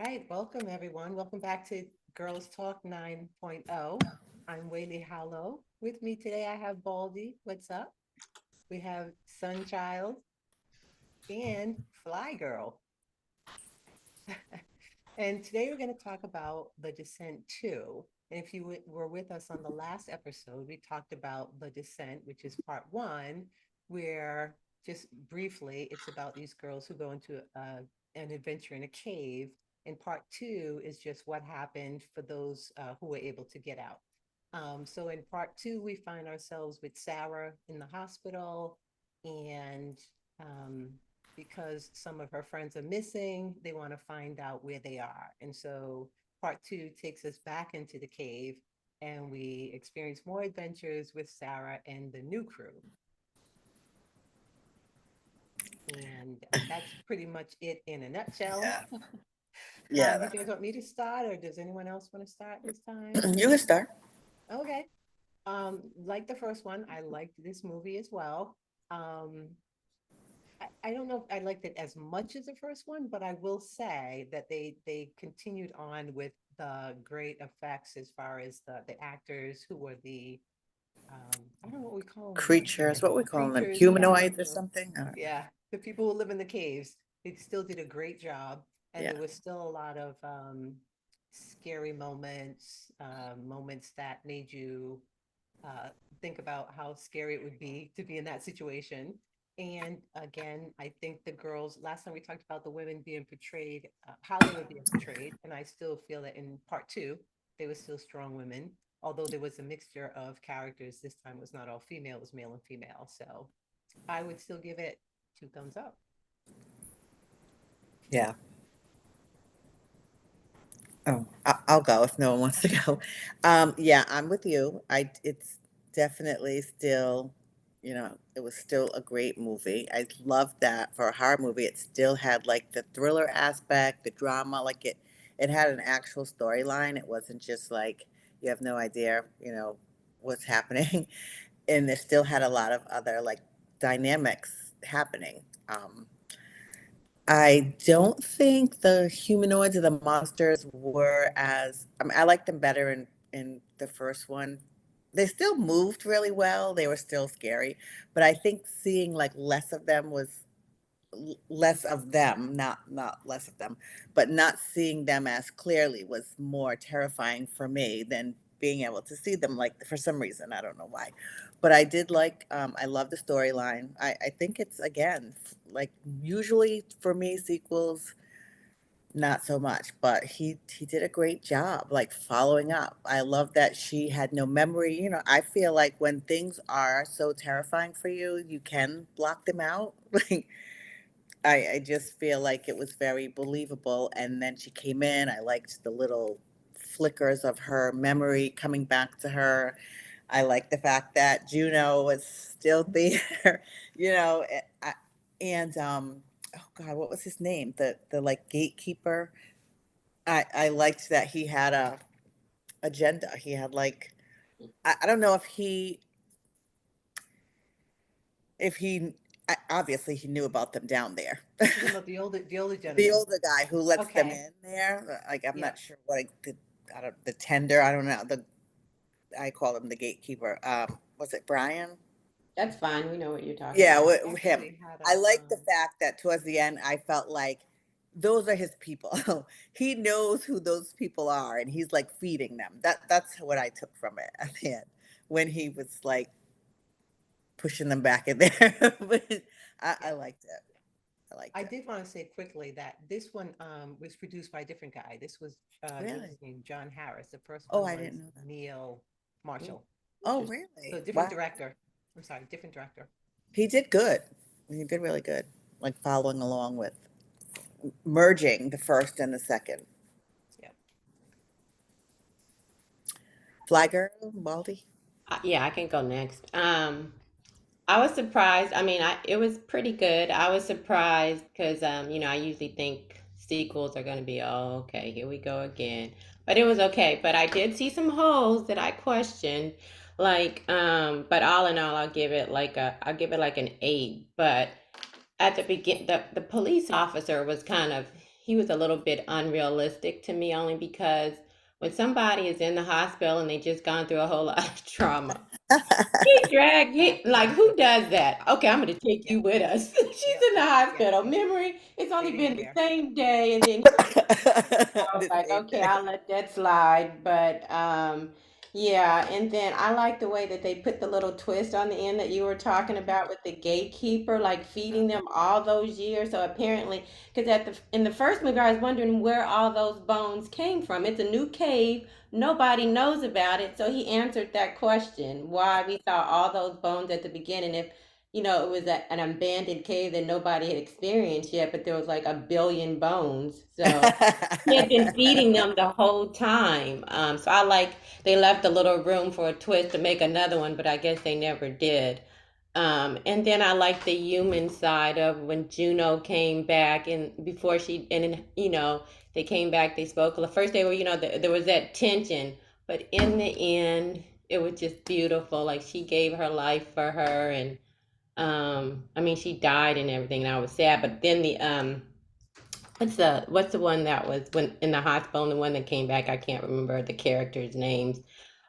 right, welcome everyone. Welcome back to Girls Talk 9.0. I'm Whaley Hollow. With me today, I have Baldy. What's up? We have Sunchild and Fly Girl. And today we're going to talk about The Descent 2. And if you were with us on the last episode, we talked about The Descent, which is part one, where just briefly, it's about these girls who go into an adventure in a cave. And part two is just what happened for those who were able to get out. So in part two, we find ourselves with Sarah in the hospital, and um, because some of her friends are missing. They want to find out where they are. And so part two takes us back into the cave and we experience more adventures with Sarah and the new crew. And that's pretty much it in a nutshell. Yeah. Yeah. You guys want me to start, or does anyone else want to start this time? You can start. Okay. Like the first one, I liked this movie as well. Um, I don't know if I liked it as much as the first one, but I will say that they continued on with the great effects as far as the actors who were the I don't know what we call them again. Creatures. What we call them? Creatures, yeah, Humanoids or something? I don't know. yeah. The people who live in the caves, they still did a great job, and Yeah. there was still a lot of scary moments, moments that made you uh, think about how scary it would be to be in that situation. And again, I think the girls, last time we talked about the women being portrayed, how they were being portrayed. And I still feel that in part two, they were still strong women, although there was a mixture of characters. This time it was not all female, it was male and female. So I would still give it two thumbs up. Yeah. Oh, I'll go if no one wants to go. Yeah, I'm with you. It's definitely still, it was still a great movie. I loved that for a horror movie. It still had like the thriller aspect, the drama, it had an actual storyline. It wasn't just like you have no idea, what's happening. And it still had a lot of other like dynamics happening. I don't think the humanoids or the monsters were as. I mean, I liked them better in the first one. They still moved really well. They were still scary, but I think seeing like less of them was less of them, not less of them, but not seeing them as clearly was more terrifying for me than being able to see them, like, for some reason. I don't know why, but I did like. I love the storyline. I think it's, again, like, usually for me sequels not so much, but he did a great job, like, following up. I love that she had no memory. I feel like when things are so terrifying for you, you can block them out. Like, I just feel like it was very believable. And then she came in. I liked the little flickers of her memory coming back to her. I like the fact that Juno was still there, you know, a- I- and oh God, what was his name? The like gatekeeper. I liked that he had a agenda. He had like, I don't know if he obviously he knew about them down there. You're talking about the older The gentleman. older guy who lets them Okay. in there, like, I'm Yeah. not sure what, I don't, the tender, I don't know, I call him the gatekeeper. Was it Brian? That's fine. We know what you're talking Yeah, about. him. Actually had I a like the fact that towards the end, I felt like those are his people. He knows who those people are, and he's like feeding them. That's what I took from it at the end when he was like pushing them back in there. But I yeah. liked it. I liked I it. did want to say quickly that this one was produced by a different guy. This was Really? named John Harris. The first Oh, one I didn't was know that. Neil Mm, Marshall. Oh, interesting. So really? different Wow. director. I'm sorry, different director. He did good. He did really good. Like, following along with merging the first and the second. Yeah. Fly Girl, Baldy. Yeah, I can go next. I was surprised. I mean, it was pretty good. I was surprised because I usually think sequels are going to be, oh, okay, here we go again. But it was okay. But I did see some holes that I questioned. But all in all, I'll give it like an 8. But at the begin, the police officer was kind of, he was a little bit unrealistic to me, only because when somebody is in the hospital and they just gone through a whole lot of trauma, like, who does that? Okay, I'm gonna take Yep. you with us. She's Yep. in the Yep. hospital. Memory, it's They only didn't been the care. same day, and then I was The like, same okay, day. I'll let that slide. But yeah, and then I like the way that they put the little twist on the end that you were talking Mhm. about with the gatekeeper, like feeding Uh-huh. them all those years. So apparently, because in the first movie, I was wondering where all those bones came from. It's a new cave. Nobody knows about it. So he answered that question, why we saw all those bones at the beginning. If it was an abandoned cave that nobody had experienced yet, but there was like a billion bones. So he had been feeding them the whole time. So I like they left a little room for a twist to make another one, but I guess they never did. And then I like the human side of when Juno came back, and before she and then, they came back, they spoke. The first day where there was that tension, but in the end it was just beautiful. Like, she gave her life for her, and I mean, she died and everything, and I was sad. But then the what's the one that was when in the hospital and the one that came back? I can't remember the characters' names,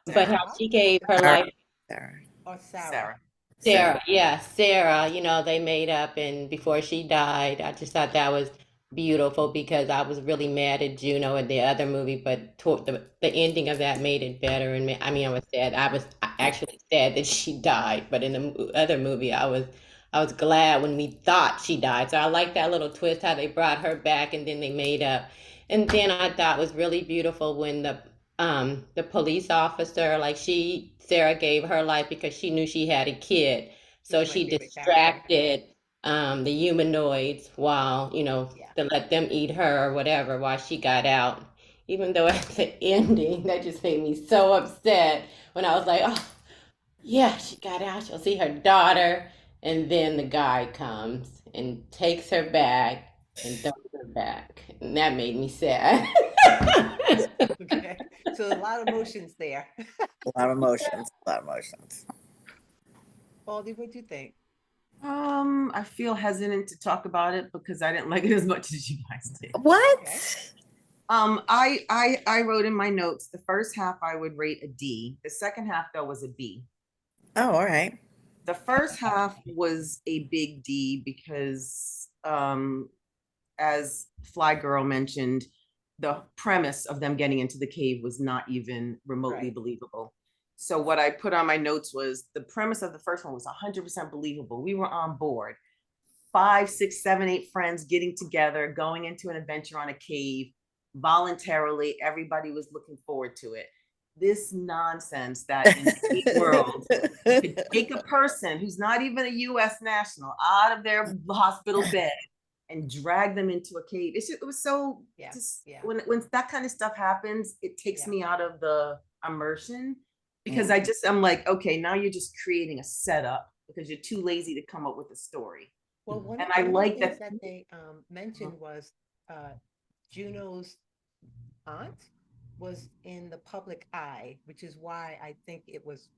but how Sarah she gave her Sarah. life. Sarah. or Sarah? Sarah. Sarah, Sarah. yeah, Sarah, they made up, and before she died, I just thought that was beautiful, because I was really mad at Juno in the other movie, but the ending of that made it better. And I mean, I was sad. I was actually sad that she died, but in the other movie, I was glad when we thought she died. So I like that little twist, how they brought her back and then they made up. And then I thought was really beautiful when the police officer, like, Sarah gave her life because she knew she had a kid, so She's my she favorite character. distracted the humanoids while Yeah. to let them eat her or whatever while she got out. Even though at the ending, that just made me so upset when I was like, oh yeah, she got out, she'll see her daughter, and then the guy comes and takes her back and throws her back, and that made me sad. Okay. So a lot of emotions there. A lot of emotions. A lot of emotions. Baldy, what do you think? I feel hesitant to talk about it because I didn't like it as much as you guys did. Okay. What? I wrote in my notes the first half I would rate a D. The second half though was a B. Oh, all right. The first half was a big D because as Fly Girl mentioned, the premise of them getting into the cave was not even remotely Right. believable. So what I put on my notes was the premise of the first one was 100% believable. We were on board. 5, 6, 7, 8 friends getting together, going into an adventure on a cave voluntarily. Everybody was looking forward to it. This nonsense that in a world you could take a person who's not even a US national out of their hospital bed and drag them into a cave. It was so Yeah. just Yeah. when that kind of stuff happens, it takes Yeah. me out of the immersion because Mm. I'm like, okay, now you're just creating a setup because you're too lazy to come up with a story. Well, one And of, I one of the like things that. that they mentioned was uh, Juno's aunt was in the public eye, which is why I think it was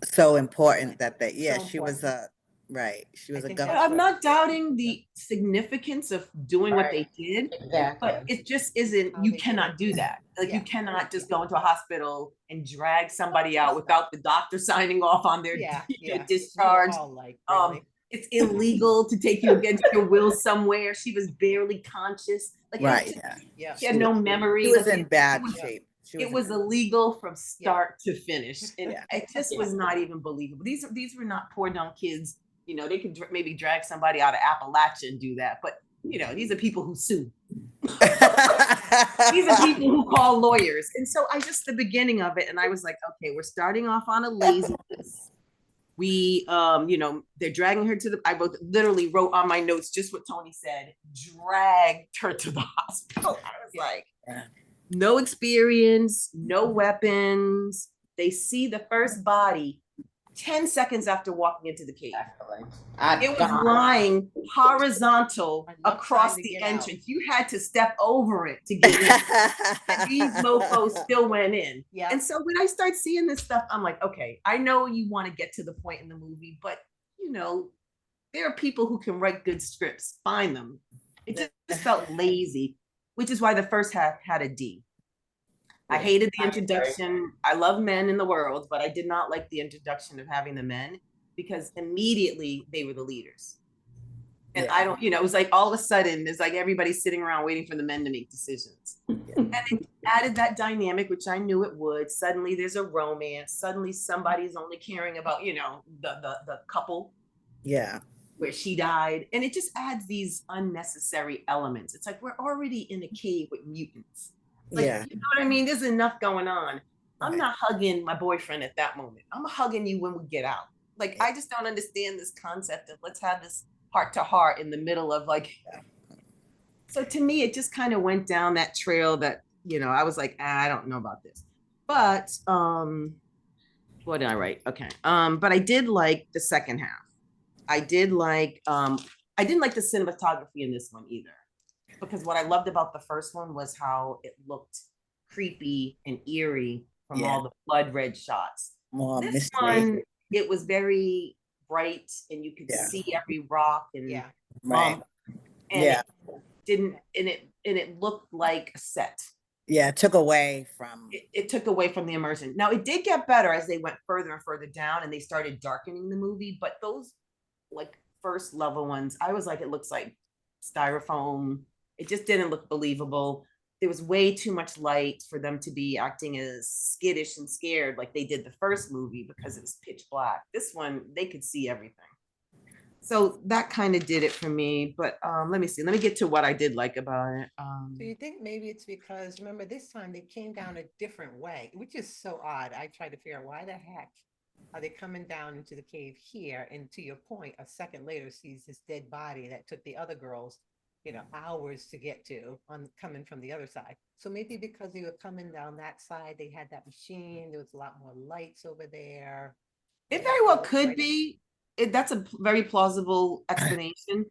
So prevalent. important that yeah, So she was important. a right. She I was a think go. that's I'm what. not doubting the significance of doing what Right, they did, exactly. but it just It's isn't, how you they did it. cannot do that. Like you Yeah. cannot Yeah. just go into a hospital and drag somebody out Course not. without the doctor signing off on their Yeah. Yeah. We were discharge. all like, Um, really? it's illegal to take you against your will somewhere. She was barely conscious. Like Yeah. Right. Yeah. Yeah. she had no She memory. was Like in bad Yeah. shape. She it was in was bad. illegal from Yeah. start to finish, and Yeah. it just Yeah. was not even believable. These were not poor dumb kids. They could maybe drag somebody out of Appalachia and do that, but these are people who sue. These are people who call lawyers, and so I just the beginning of it, and I was like, okay, we're starting off on a laziness. We, they're dragging her to the. Literally wrote on my notes just what Tony said. Dragged her to the hospital. I was like, Yeah. no experience, no weapons. They see the first body 10 seconds after walking into the cave. Exactly. It was lying horizontal Enough across time to the get out. entrance. You had to step over it to get in. And these mofos still went in. Yeah. And so when I start seeing this stuff, I'm like, okay, I know you want to get to the point in the movie, but there are people who can write good scripts. Find them. It just felt lazy. which is why the first half had a D. I Yeah, hated the I agree. introduction. I love men in the world, but I did not like the introduction of having the men because immediately they were the leaders. And Yeah. I don't, it was like all of a sudden, it's like everybody's sitting around waiting for the men to make decisions. And it added that dynamic, which I knew it would. Suddenly there's a romance. Suddenly somebody's only caring about, the couple Yeah. where she died. And it just adds these unnecessary elements. It's like we're already in a cave with mutants. Like, Yeah. you know what I mean? There's enough going on. I'm Right. not hugging my boyfriend at that moment. I'm hugging you when we get out. Like, Yeah. I just don't understand this concept of let's have this heart to heart in the middle of like. So to me, it just kind of went down that trail that, I was like, I don't know about this. But what did I write? Okay. But I did like the second half. I didn't like the cinematography in this one either. Because what I loved about the first one was how it looked creepy and eerie from all the blood red shots. More This mystery. one, it was very bright and you could see every rock and Right. and Yeah. it didn't and it looked like a set. Yeah, it took away from It took away from the immersion. Now it did get better as they went further and further down and they started darkening the movie, but those like first level ones, I was like, it looks like styrofoam. It just didn't look believable. There was way too much light for them to be acting as skittish and scared like they did the first movie because it was pitch black. This one, they could see everything. So that kind of did it for me. But let me see. Let me get to what I did like about it. So you think maybe it's because, remember, this time they came down a different way, which is so odd. I tried to figure out why the heck are they coming down into the cave here? And to your point, a second later sees this dead body that took the other girls, hours to get to on coming from the other side. So maybe because they were coming down that side, they had that machine. There was a lot more lights over there. It very well could be. That's a very plausible explanation.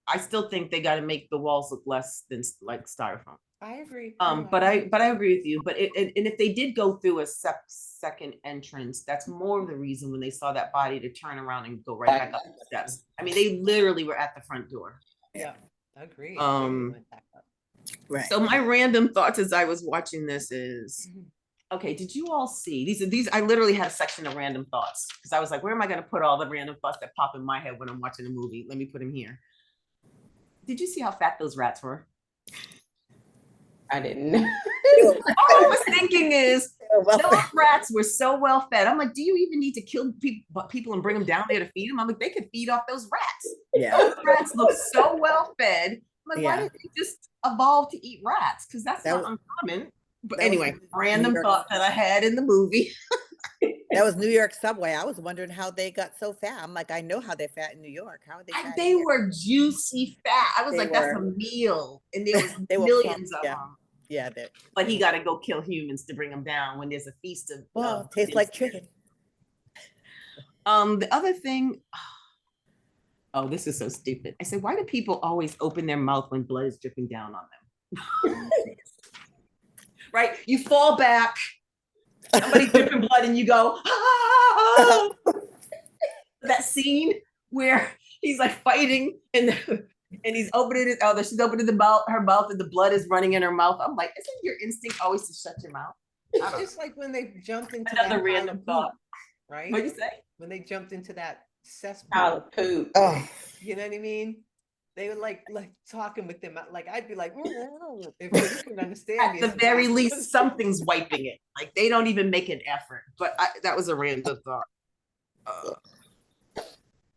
I still think they got to make the walls look less than like styrofoam. I agree. But I agree with you. But and if they did go through a second entrance, that's more of the reason when they saw that body to turn around and go right back up the steps. I mean, they literally were at the front door. Yeah, agree. Right. So my random thoughts as I was watching this is, okay, did you all see these? I literally had a section of random thoughts because I was like, where am I going to put all the random thoughts that pop in my head when I'm watching a movie? Let me put them here. Did you see how fat those rats were? I didn't know. All I was thinking is, those rats were so well fed. I'm like, do you even need to kill people and bring them down there to feed them? I'm like, they could feed off those rats. Yeah. Those rats look so well fed. I'm like, why did they just evolve to eat rats? Because that's not uncommon. But anyway, random thought that I had in the movie. That was New York subway. I was wondering how they got so fat. I'm like, I know how they're fat in New York. How are they fat? They were juicy fat. I was like, that's a meal. And there was millions of them. Yeah. But he got to go kill humans to bring them down when there's a feast of. Tastes like chicken. The other thing. Oh, this is so stupid. I said, why do people always open their mouth when blood is dripping down on them? Right? You fall back. Somebody's dripping blood and you go, ah! That scene where he's like fighting and he's opening she's opening her mouth and the blood is running in her mouth. I'm like, isn't your instinct always to shut your mouth? It's just like when they jumped into another random thought, right? What'd you say? When they jumped into that cesspool. Pile of poop. Oh. You know what I mean? They were like talking with them. Like I'd be like, if you can understand. At the very least, something's wiping it. Like they don't even make an effort. But that was a random thought.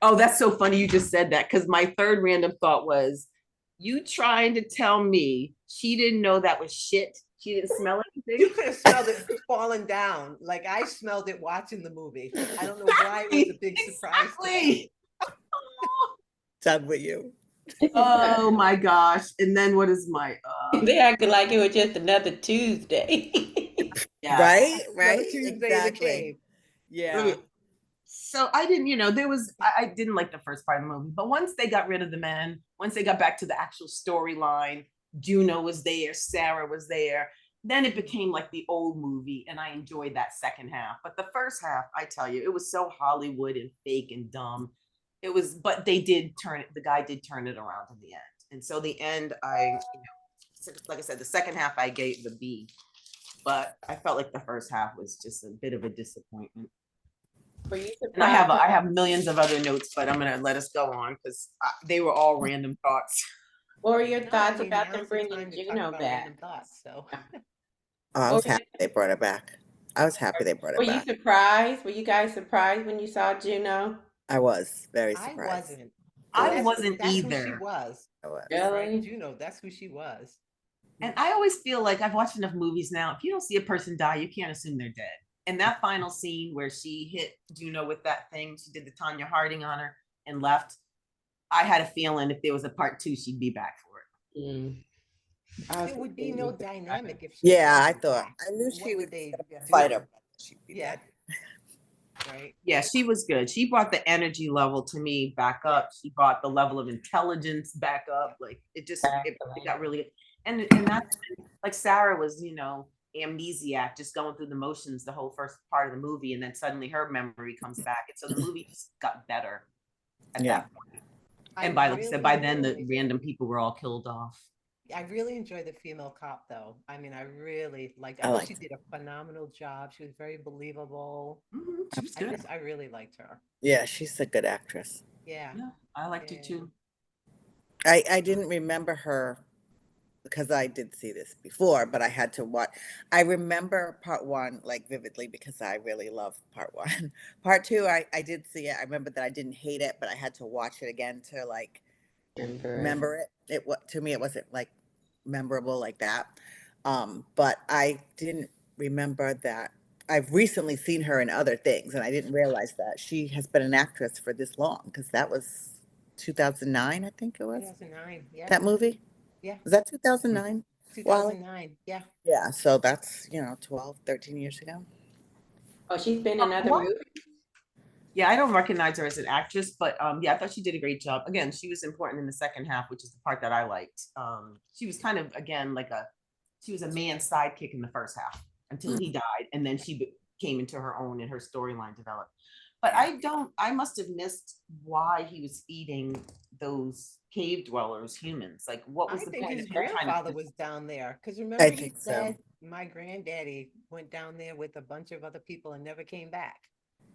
Oh, that's so funny you just said that because my third random thought was, you trying to tell me she didn't know that was shit? She didn't smell anything? You could have smelled it falling down. Like I smelled it watching the movie. I don't know why it was a big surprise. Exactly. Done with you. Oh my gosh. And then what is my They acted like it was just another Tuesday. Yeah. Right? Exactly. Yeah. So I didn't, I didn't like the first part of the movie, but once they got rid of the men, once they got back to the actual storyline, Juno was there, Sarah was there, then it became like the old movie and I enjoyed that second half. But the first half, I tell you, it was so Hollywood and fake and dumb. It was, but the guy did turn it around in the end. And so the end, like I said, the second half I gave the B, but I felt like the first half was just a bit of a disappointment. Were you And I surprised? have millions of other notes, but I'm gonna let us go on because they were all random thoughts. What were your No, I thoughts mean, about them now's the bringing time to talk Juno about random back? thoughts. So Oh, I What was were you, happy they brought it back. I was happy they brought were it you back. surprised? Were you guys surprised when you saw Juno? I was very I surprised. wasn't, I because I was. wasn't that's who she either. was, I was. right? Really? Juno, that's who she was. And I always feel like I've watched enough movies now. If you don't see a person die, you can't assume they're dead. And that final scene where she hit Juno with that thing, she did the Tanya Harding on her and left. I had a feeling if there was a part two, she'd be back for it. Mm. I was There would be no dynamic if she Yeah, I wasn't thought back. I knew What she was would they gonna be a do? fighter, but she'd be Yeah, dead. right. Yeah, she was good. She brought the energy level to me back up. She brought the level of intelligence back up. Like it got really, and that's when, like Sarah was, amnesiac, just going through the motions the whole first part of the movie, and then suddenly her memory comes back, and so the movie just got better at Yeah. that point. And by like I said, by then the random people were all killed off. I really enjoyed the female cop, though. I mean, I really liked. I I thought liked she did a phenomenal job. She was very believable. She was good. I really liked her. Yeah, she's a good actress. Yeah, Yeah, I liked her yeah. too. I didn't remember her because I did see this before, but I had to watch. I remember part one like vividly because I really love part one. Part two, I did see it. I remember that I didn't hate it, but I had to watch it again to like remember it. To me, it wasn't like memorable like that. But I didn't remember that. I've recently seen her in other things, and I didn't realize that she has been an actress for this long because that was 2009, I think it was 2009. Yeah, that movie. yeah. Was that 2009? Well, 2009. Yeah. yeah. So that's 12, 13 years ago. Oh, she's been in other What? movies. Yeah, I don't recognize her as an actress, but yeah, I thought she did a great job. Again, she was important in the second half, which is the part that I liked. She was kind of again she was a man's sidekick in the first half until he died, and then she came into her own and her storyline developed. But I must have missed why he was feeding those cave dwellers humans. Like, what was I the think point his of him trying grandfather to? was down there because I remember he think so. said my granddaddy went down there with a bunch of other people and never came back.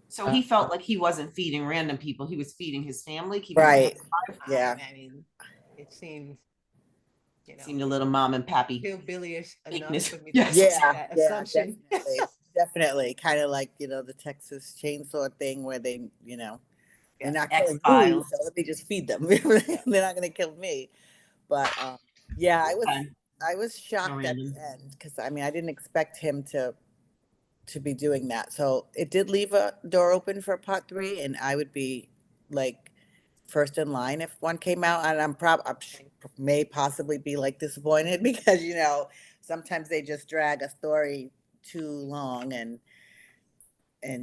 So he felt like he wasn't feeding random people; he was feeding his family, keeping Right. them alive. Yeah. I mean, it seems, Seemed a little mom and pappy hillbillyish enough fakeness. for me to Yes. make Yeah. that Yeah. assumption. Definitely. Definitely. Kind of like, the Texas chainsaw thing where they're not killing me, X-Files. so let me just feed them. They're not going to kill me. But yeah, Okay. I was shocked at random. the end because I mean I didn't expect him to be doing that. So it did leave a door open for part three, and I would be like first in line if one came out. And may possibly be like disappointed because sometimes they just drag a story too long and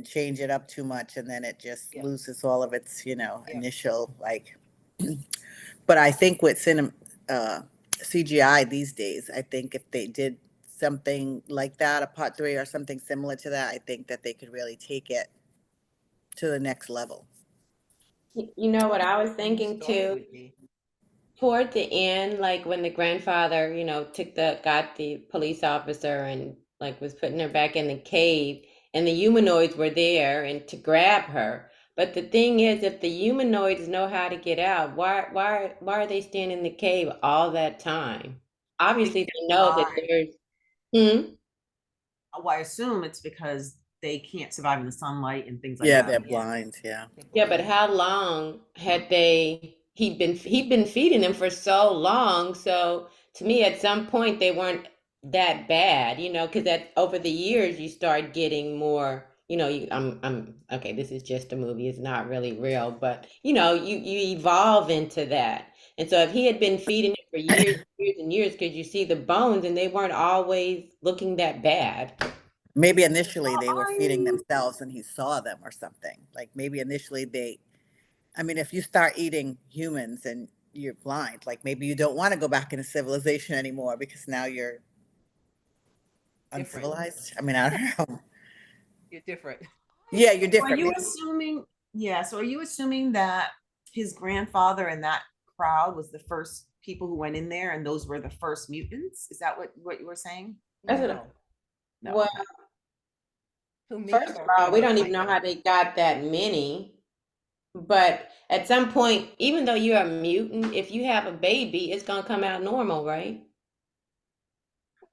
change it up too much, and then it just Yeah, loses all of its yeah. initial like. But I think with CGI these days, I think if they did something like that, a part three or something similar to that, I think that they could really take it to the next level. You know what I was The new thinking story too? would be. Toward the end, like when the grandfather, got the police officer and like was putting her back in the cave and the humanoids were there and to grab her. But the thing is, if the humanoids know how to get out, why are they staying in the cave all that time? They Obviously, can't they know that fly. there's. Hmm? Oh, I assume it's because they can't survive in the sunlight and things like Yeah, that. they're Yeah, blind. Yeah. they're Yeah, but blind. how long had he'd been feeding them for so long, so to me at some point they weren't that bad, because that over the years you start getting more, I'm okay, this is just a movie, it's not really real, but you evolve into that. And so if he had been feeding it for years, years and years, because you see the bones and they weren't always looking that bad. Maybe initially they were feeding I themselves and he saw them or something. Like maybe initially I mean, if you start eating humans and you're blind, like maybe you don't want to go back into civilization anymore because now you're Different. uncivilized. I mean, I don't know. You're different. Yeah, you're Are different. you Maybe. assuming? Yeah. So are you assuming that his grandfather and that crowd was the first people who went in there and those were the first mutants? Is that what you were saying? That's what No. No. well, To me, first of or all, we don't even know Michael? how they got that many. But at some point, even though you're a mutant, if you have a baby, it's gonna come out normal, right?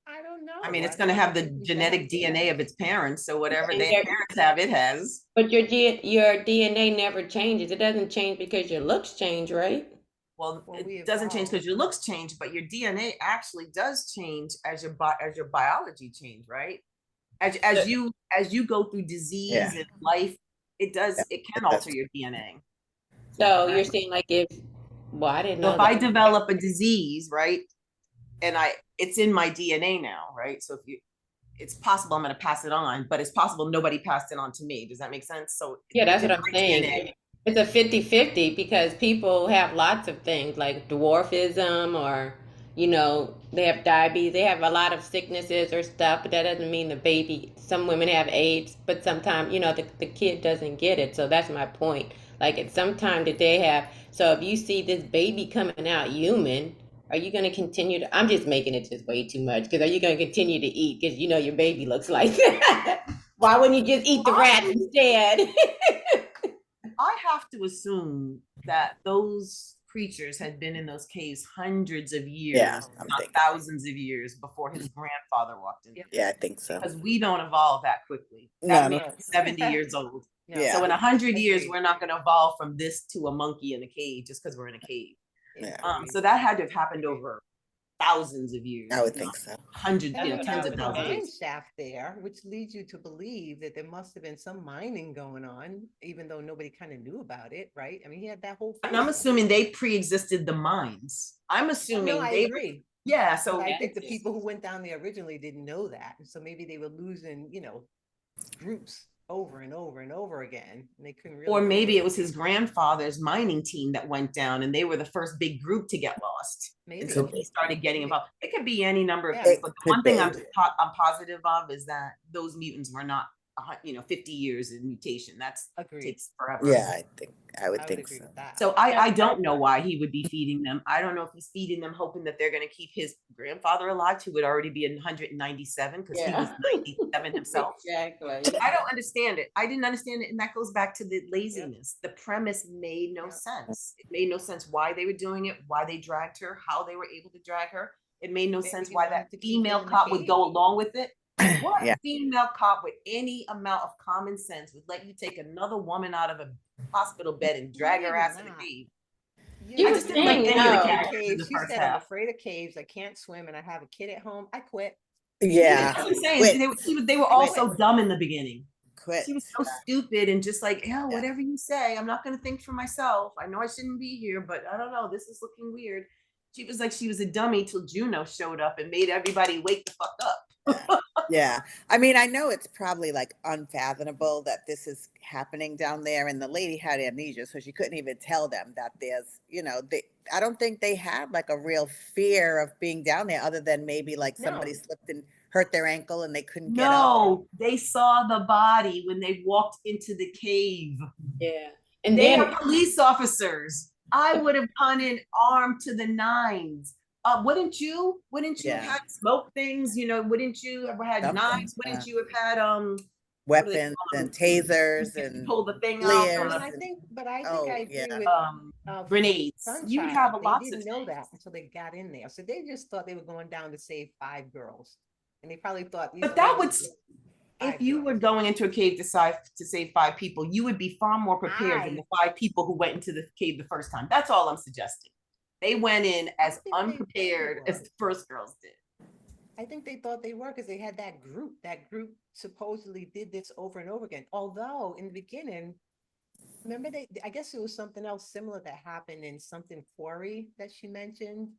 I don't know. I mean, it's I going to don't have the think we genetic have DNA data. of its parents. So whatever And their there- parents have, it has. but your DNA never changes. It doesn't change because your looks change, right? Well, Well, we it doesn't change evolved. because your looks change, but your DNA actually does change as your biology change, right? As you go through disease and life, it Yeah, can that's alter your DNA. So Right. you're saying like if well, I didn't So know if I that. develop a disease, right, and it's in my DNA now, right? So it's possible I'm going to pass it on, but it's possible nobody passed it on to me. Does that make sense? So Yeah, it's that's in what I'm my DNA. saying. It's a 50-50 because people have lots of things like dwarfism or, they have diabetes. They have a lot of sicknesses or stuff, but that doesn't mean the baby. Some women have AIDS, but sometimes, the kid doesn't get it. So that's my point. Like at some time that they have. So if you see this baby coming out human, are you going to continue to? I'm just making it just way too much because are you going to continue to eat because your baby looks like that? Why wouldn't you just eat the rat instead? I have to assume that those creatures had been in those caves hundreds of yeah, years, I'm not thinking. thousands of years before his grandfather walked in. Yeah, I think so. Because we don't evolve that quickly. No, That no. makes 70 years old. No. Yeah. So in 100 years, Agreed. we're not going to evolve from this to a monkey in a cave just because we're in a cave. Yeah. So that had to have happened over thousands of years. I would think so. Hundreds, And there tens was of a thousands of mine years. shaft there, which leads you to believe that there must have been some mining going on, even though nobody kind of knew about it, right? I mean, he had that whole And thing. I'm assuming they pre-existed the mines. I'm No, assuming I they agree. yeah, But so I think the people who went down there originally didn't know that. And so maybe they were losing, groups over and over and over again. And they couldn't really. or maybe it was his grandfather's mining team that went down and they were the first big group to get lost. Maybe. And so he started getting involved. It could be any number of Yeah. things, It but the could one thing be. I'm positive of is that those mutants were not 50 years in mutation. That's Agreed. takes forever. Yeah, I would I would think agree so. with that. So I don't know why he would be feeding them. I don't know if he's feeding them hoping that they're going to keep his grandfather alive, who would already be 197 because he was 97 himself. Exactly. I don't understand it. I didn't understand it. And that goes back to the laziness. The premise made no sense. It made no sense why they were doing it, why they dragged her, how they were able to drag her. It made no Maybe sense he why wanted that to keep her female in the cop would cage. go along with it. What Yeah. female cop with any amount of common sense would let you take another woman out of a hospital bed and drag her Maybe ass in a not. cave? You I were just didn't like saying any of the no. characters in Caves. the She first said, "I'm half. afraid of caves. I can't swim, and I have a kid at home. I quit." Yeah. That's what I'm saying. Quit. They were all so dumb in the beginning. Quit. She was so stupid and just like, yeah, Yeah. whatever you say, I'm not going to think for myself. I know I shouldn't be here, but I don't know. This is looking weird. She was like, she was a dummy till Juno showed up and made everybody wake the fuck up. Yeah. I mean, I know it's probably like unfathomable that this is happening down there, and the lady had amnesia, so she couldn't even tell them that there's, I don't think they had like a real fear of being down there other than maybe like somebody No. slipped and hurt their ankle and they couldn't get up. No, they saw the body when they walked into the cave. Yeah. And They then are police officers. I would have gone in armed to the nines. Wouldn't you? Wouldn't you have Yeah. had smoke things? Wouldn't you have had Something, knives? Wouldn't you have had weapons and tasers you and pull the thing out? flares. But I think Oh, I agree yeah. with Grenades. You would have Sunchild. They lots of didn't know things. that until they got in there. So they just thought they were going down to save 5 girls, and they probably thought. But that would, girls if you were going into a cave to save 5 people, you would be far more prepared than the 5 people who went into the cave the first time. That's all I'm suggesting. They went in as think they unprepared were. as the first girls did. I think they thought they were because they had that group. That group supposedly did this over and over again. Although in the beginning, remember I guess it was something else similar that happened in something Quarry that she mentioned.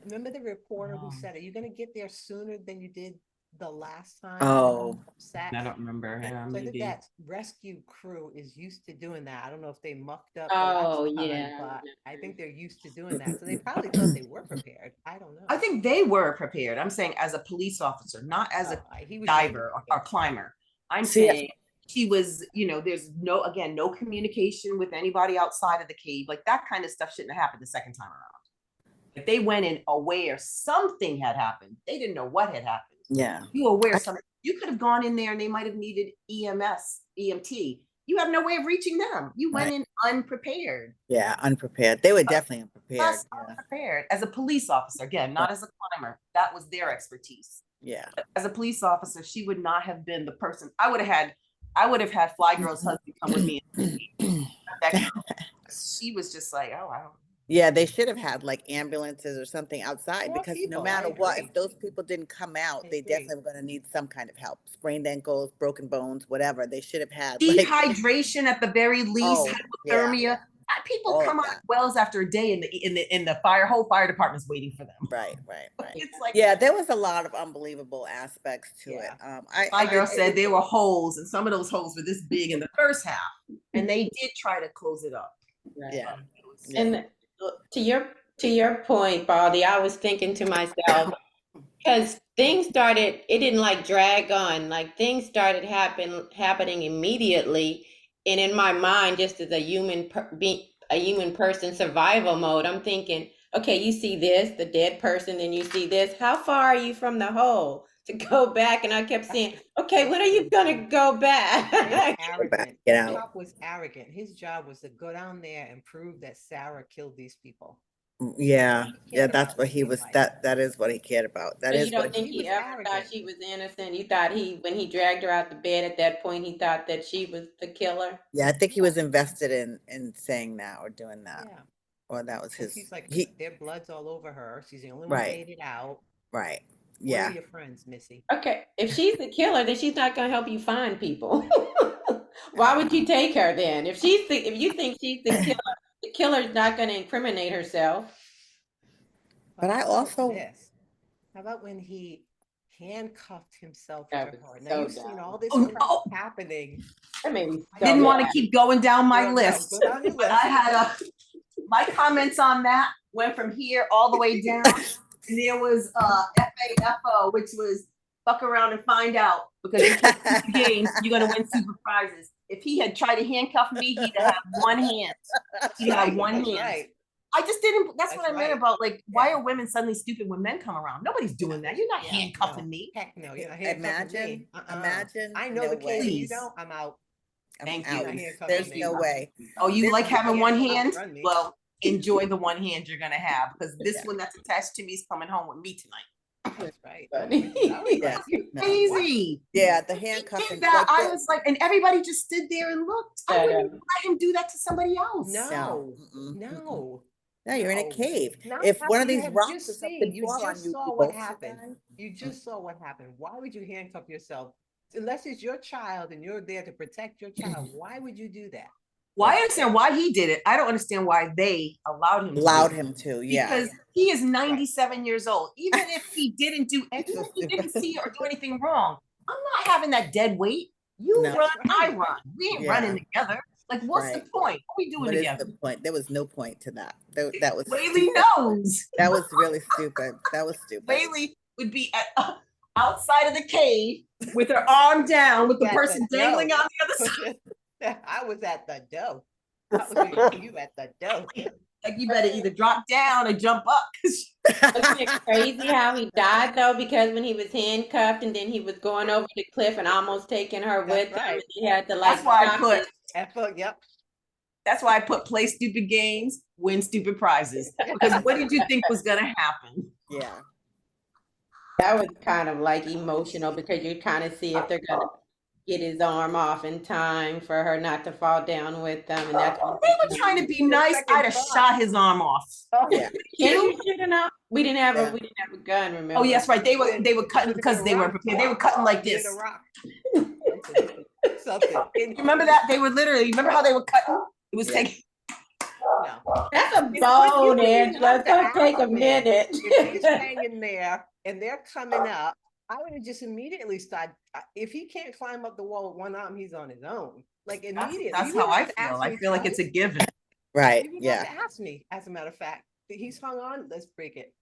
Remember the reporter who said, "Are you going to get there sooner than you did the last time?" Oh. Upset. I don't remember. Yeah, So I think maybe. that rescue crew is used to doing that. I don't know if they mucked up Oh, the last time, yeah. but I think they're used to doing that. So they probably thought they were prepared. I don't know. I think they were prepared. I'm saying as a police officer, not as a He was diver or climber. I'm See, saying she was, there's no communication with anybody outside of the cave. Like that kind of stuff shouldn't have happened the second time around. If they went in aware something had happened, they didn't know what had happened. Yeah. You were aware something. You could have gone in there and they might have needed EMS, EMT. You have no way of reaching them. You went in unprepared. Yeah, unprepared. They were definitely unprepared. Us unprepared. As a police officer, again, not as a climber. That was their expertise. Yeah. But as a police officer, she would not have been the person. I would have had Fly Girl's husband come with me. She was just like, oh, I don't. Yeah, they should have had like ambulances or something outside, More because people, no matter I what, agree. if those people didn't come out, I they agree. definitely were going to need some kind of help. Sprained ankles, broken bones, whatever. They should have had like, Dehydration at the very least, hypothermia. People All come of out of that. wells after a day, in the whole fire department's waiting for them. Right. It's like, Yeah, there was a lot of unbelievable aspects to it. My girl said there were holes, and some of those holes were this big in the first half, and they did try to close it up. Yeah. And to your point, Baldy, I was thinking to myself, because things started, it didn't like drag on, like things started happening immediately. And in my mind, just as a human person survival mode, I'm thinking, okay, you see this, the dead person, and you see this. How far are you from the hole to go back? And I kept saying, okay, when are you gonna go back? Arrogant. Get That out. cop was arrogant. His job was to go down there and prove that Sarah killed these people. Yeah, He yeah, cared that's about what he was. life. That is what he cared about. That So you is don't what think he he was ever thought arrogant. she was innocent? You thought when he dragged her out the bed at that point, he thought that she was the killer? Yeah, I think he was invested in saying that or doing that, Yeah. or that was his. He's like, He their blood's all over her. She's the only one right, made it out. right. Where Yeah, are your friends, Missy? Okay, if she's the killer, then she's not going to help you find people. Why would you take her then? If you think she's the killer's not going to incriminate herself. but I how about also this? How about when he handcuffed himself to That was her? Now so you've seen dumb. all this Oh, crap no. happening. That made me I so didn't want to mad. keep going down my No, list. go down your But list. I had my comments on that went from here all the way down. And there was FAFO, which was fuck around and find out, because you can't play the games, you're gonna win super prizes. If he had tried to handcuff me, he'd have one hand. He'd have one That's hand. right. I just didn't. That's what That's I meant right. about, like, why Yeah. are women suddenly stupid when men come around? Nobody's doing that. You're not Yeah, handcuffing no. me. Heck no, you're not handcuffing me. imagine. I know No the case. way. You don't. I'm out. I'm Thank out. you. You're not handcuffing There's me. no way. Oh, you This like is- having one hand? Run me. Well, enjoy the one hand you're gonna have, because this Yeah. one that's attached to me is coming home with me tonight. That's right. Funny. I was Yeah. like, you No. Crazy. Yeah, the He handcuffing. did that. I this. was like, and everybody just stood there and looked. I wouldn't let him do that to somebody else. No, Mm-mm, mm-mm. no. No, you're in a No. cave. Not If one after of you these have rocks or just something seen, you fall on just you, saw you what both happened. survive. You just saw what happened. Why would you handcuff yourself? Unless it's your child and you're there to protect your child, why would you do that? Well, I understand why he did it. I don't understand why they allowed him to Allowed do it. him to, yeah. Because he is 97 years old. Even if he didn't see or do anything wrong, I'm not having that dead weight. You No. run, I Right. run. We ain't Yeah. running together. Like, what's the Right. point? What are we doing What is together? the point? There was no point to that. That was Bailey stupid. knows. That was really stupid. That was stupid. Bailey would be outside of the cave with her arm down, with the At person the dangling door. on the other side. I was at the door. I was waiting you at the door. Like, you better either drop down or jump up. Wasn't it crazy how he died though? Because when he was handcuffed and then he was going over the cliff and almost taking her with him, and he had to like That's why I stop put. it. Yep. That's why I put play stupid games, win stupid prizes. Because what did you think was gonna happen? Yeah. That was kind of like emotional because you kind of see if they're gonna get his arm off in time for her not to fall down with them, and that's when They were trying to be nice. I'd have shot his arm off. Yeah. Can you shoot it out? We didn't have Yeah. we didn't have a gun. Remember? Oh yes, right. They were cutting because they weren't prepared. They were cutting like Near this. the rock. Something. You remember that? They were literally. Remember how they were cutting? It was Yeah. taking. No. That's a You bone, wouldn't Angela. have It's to gonna take a ask me. minute. If he's hanging there and they're coming up, I would have just immediately started. If he can't climb up the wall with one arm, he's on his own. Like immediately. That's You how wouldn't I have to feel. ask I me feel like it's a twice. given. Right. You wouldn't Yeah. have to ask me. As a matter of fact, he's hung on. Let's break it.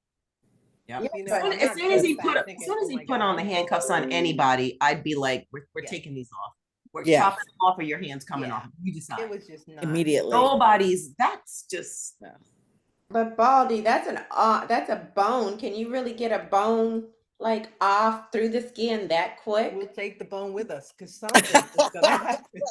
Yeah. You know, As I'm as not soon as he just put thinking, as soon as oh he my put God. on the handcuffs on anybody, I'd be like, we're Yeah. taking these off. We're Yeah. chopping them off, or your hands coming Yeah. off. You decide. It was just not Immediately. Nobody's. That's just. No. But Baldy, that's a bone. Can you really get a bone like off through the skin that quick? We'll take the bone with us because something is gonna happen.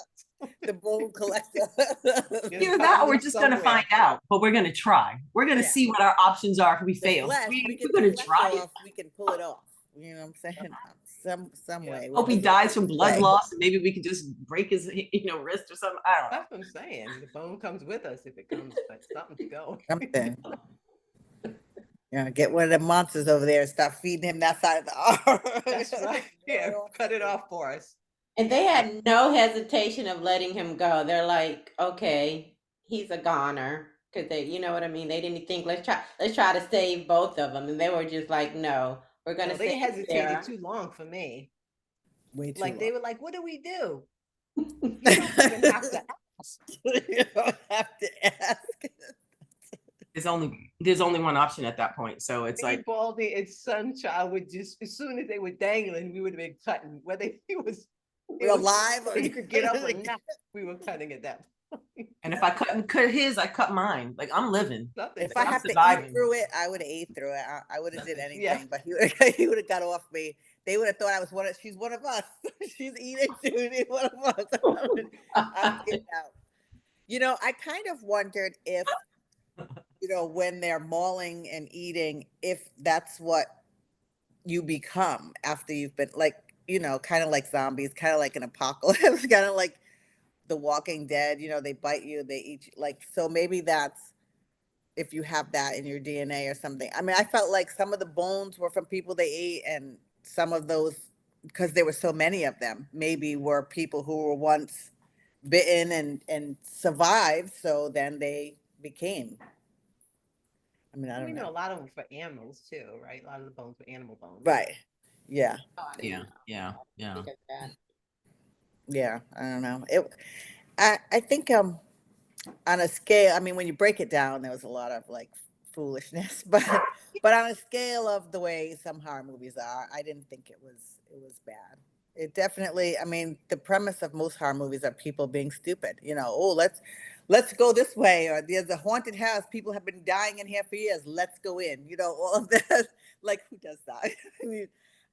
The bone collector. It'll Either come that or we're loose just gonna somewhere. find out, but we're gonna try. We're gonna Yeah. see what our options are if we The fail. flesh, we get We're the gonna flesh try it. off, we can pull it off. You know what I'm saying? Some Yeah. way. Hope he We'll dies from blood way. loss, and maybe we can just break his, wrist or something. I don't know. That's what I'm saying. The bone comes with us if it comes, but something's going. Something. Get one of the monsters over there and start feeding him that side of the arm. That's right. Yeah, cut it off for us. And they had no hesitation of letting him go. They're like, okay, he's a goner. Cause they, you know what I mean? They didn't think let's try to save both of them. And they were just like, no, we're gonna No, they save hesitated Sarah. too long for me. Way too Like they long. were like, what do we do? You don't even have to ask. You don't have to ask. There's only one option at that point. So it's Me, like, Baldy, and Sunchild would just, as soon as they were dangling, we would have been cutting. Whether he was Alive or he could get up or not, we were cutting at that point. and if I cut his, I cut mine. Like I'm living. Nothing. If I I'm have to surviving. eat through it, I would have ate through it. I would have did anything, Yeah. but he would have got off me. They would have thought I was she's one of us. She's eating, she's one of us. I'm getting out. I kind of wondered if, when they're mauling and eating, if that's what you become after you've been like, kind of like zombies, kind of like an apocalypse, kind of like The Walking Dead, they bite you, they eat you. Like, so maybe that's if you have that in your DNA or something. I mean, I felt like some of the bones were from people they ate, and some of those, because there were so many of them, maybe were people who were once bitten and survived. So then they became. I mean, I We don't know a know. lot of them for animals too, right? A lot of the bones were animal bones. Right. Yeah. Yeah. Yeah. I don't know. I think on a scale, I mean, when you break it down, there was a lot of like foolishness, but on a scale of the way some horror movies are, I didn't think it was bad. It definitely, I mean, the premise of most horror movies are people being stupid. Oh, let's go this way, or there's a haunted house, people have been dying in here for years, let's go in. All of that. Like, who does that?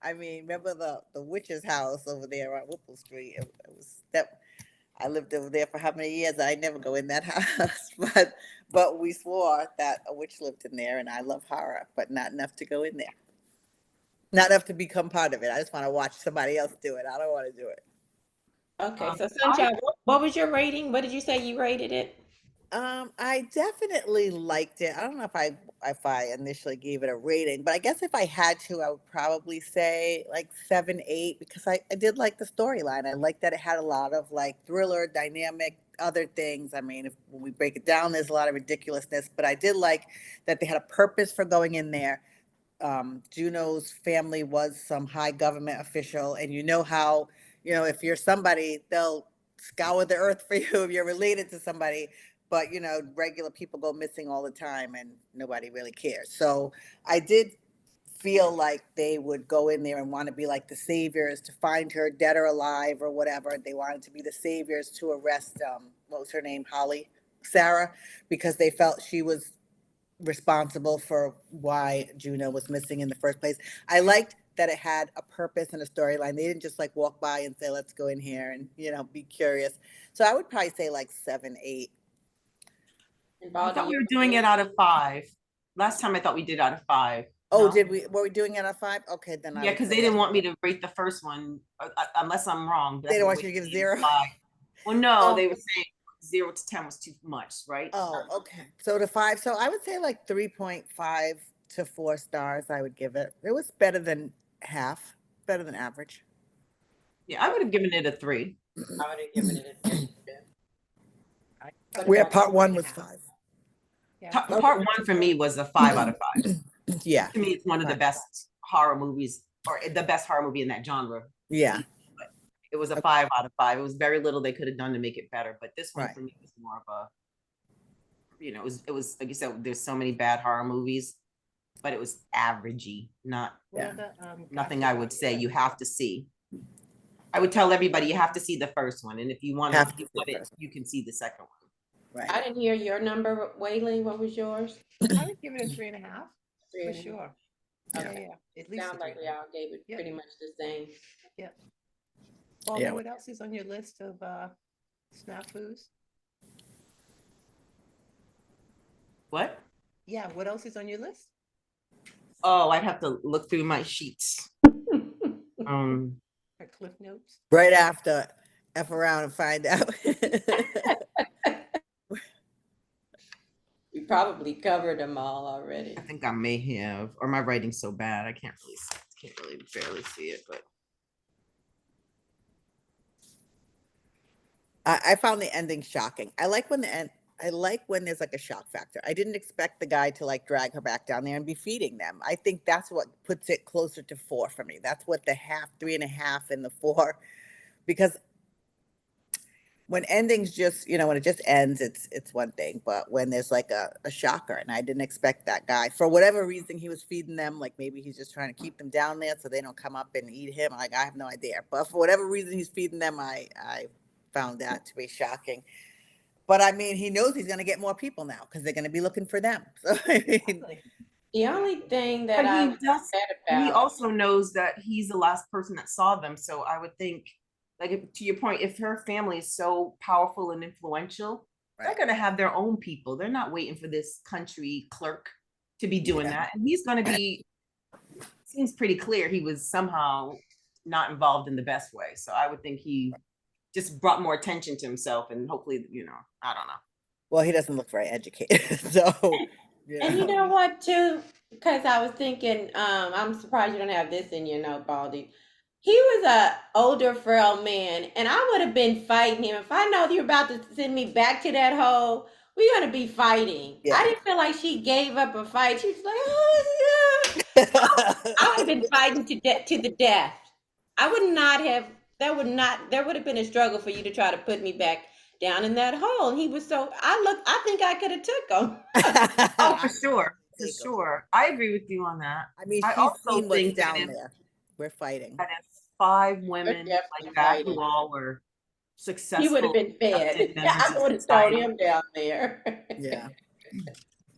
I mean, remember the witch's house over there on Whipple Street? It was that. I lived over there for how many years? I never go in that house, but we swore that a witch lived in there, and I love horror, but not enough to go in there. Not enough to become part of it. I just want to watch somebody else do it. I don't want to do it. Okay, so Sunshine, what was your rating? What did you say you rated it? I definitely liked it. I don't know if I initially gave it a rating, but I guess if I had to, I would probably say like 7, 8, because I did like the storyline. I liked that it had a lot of like thriller, dynamic, other things. I mean, when we break it down, there's a lot of ridiculousness, but I did like that they had a purpose for going in there. Juno's family was some high government official, and how, if you're somebody, they'll scour the earth for you if you're related to somebody. But regular people go missing all the time, and nobody really cares. So I did feel like they would go in there and want to be like the saviors to find her dead or alive or whatever. They wanted to be the saviors to arrest what was her name, Sarah, because they felt she was responsible for why Juno was missing in the first place. I liked that it had a purpose and a storyline. They didn't just like walk by and say, let's go in here and, be curious. So I would probably say like 7, 8. I thought we were doing it out of 5. Last time I thought we did out of 5. Oh, No? did we? Were we doing it out of 5? Okay, then Yeah, because they didn't want me to rate the first one, unless I'm wrong. They didn't want you to give 0. 5. Well, no, they were saying 0 to 10 was too much, right? Oh, okay. So to 5. So I would say like 3.5 to 4 stars. I would give it. It was better than half, better than average. Yeah, I would have given it a 3. I would have given it a 3. Where part 1 was 5. Yeah. Part 1 for me was a 5 out of 5. Yeah. To me, it's one of the best horror movies, or the best horror movie in that genre. Yeah. But it was a 5 out of 5. It was very little they could have done to make it better. But this one for me was more of a, it was like you said, there's so many bad horror movies, but it was averagey, nothing I would say you have to see. I would tell everybody you have to see the first one, and if you want to, you can see the second one. Right. I didn't hear your number, Waylee. What was yours? I would give it a 3.5 Three for and a half. sure. Okay. Yeah. At least a Sounds like we 3.5. all gave it Yep. pretty much the same. Yep. Paulie, Yeah. what else is on your list of snafus? What? Yeah, what else is on your list? Oh, I'd have to look through my sheets. Um, Or Cliff Notes? Right after F around and find out. We probably covered them all already. I think I may have, or my writing's so bad I can't really barely see it, but I found the ending shocking. I like when there's like a shock factor. I didn't expect the guy to like drag her back down there and be feeding them. I think that's what puts it closer to 4 for me. That's what the half, 3.5, and the 4, because when endings just, when it just ends, it's one thing. But when there's like a shocker, and I didn't expect that guy for whatever reason he was feeding them, like maybe he's just trying to keep them down there so they don't come up and eat him. Like I have no idea, but for whatever reason he's feeding them, I found that to be shocking. But I mean, he knows he's going to get more people now because they're going to be looking for them. So I mean, Exactly. The only thing that but I he was does. upset He about, also knows that he's the last person that saw them. So I would think, like, to your point, if her family is so powerful and influential, they're right. going to have their own people. They're not waiting for this country clerk to be doing Yeah. that. And he's going to be, seems pretty clear he was somehow not involved in the best way. So I would think he just brought more attention to himself, and hopefully, I don't know. Well, he doesn't look very educated. So, and you know what too? Because I was thinking, I'm surprised you don't have this in your note, Baldy. He was a older, frail man, and I would have been fighting him if I know you're about to send me back to that hole. We're gonna be fighting. Yeah. I didn't feel like she gave up a fight. She was like, "Oh yeah." I would have been fighting to the death. I would not have. There would have been a struggle for you to try to put me back down in that hole. And he was so. I think I could have took him. Oh, for sure. For sure. I agree with you on that. I mean, I she's also seen what's think that down if, there. We're fighting. that if 5 We're women definitely like that fighting. who all were He would have successful, been fed. accepted members I of would have thrown society, him down there. Yeah.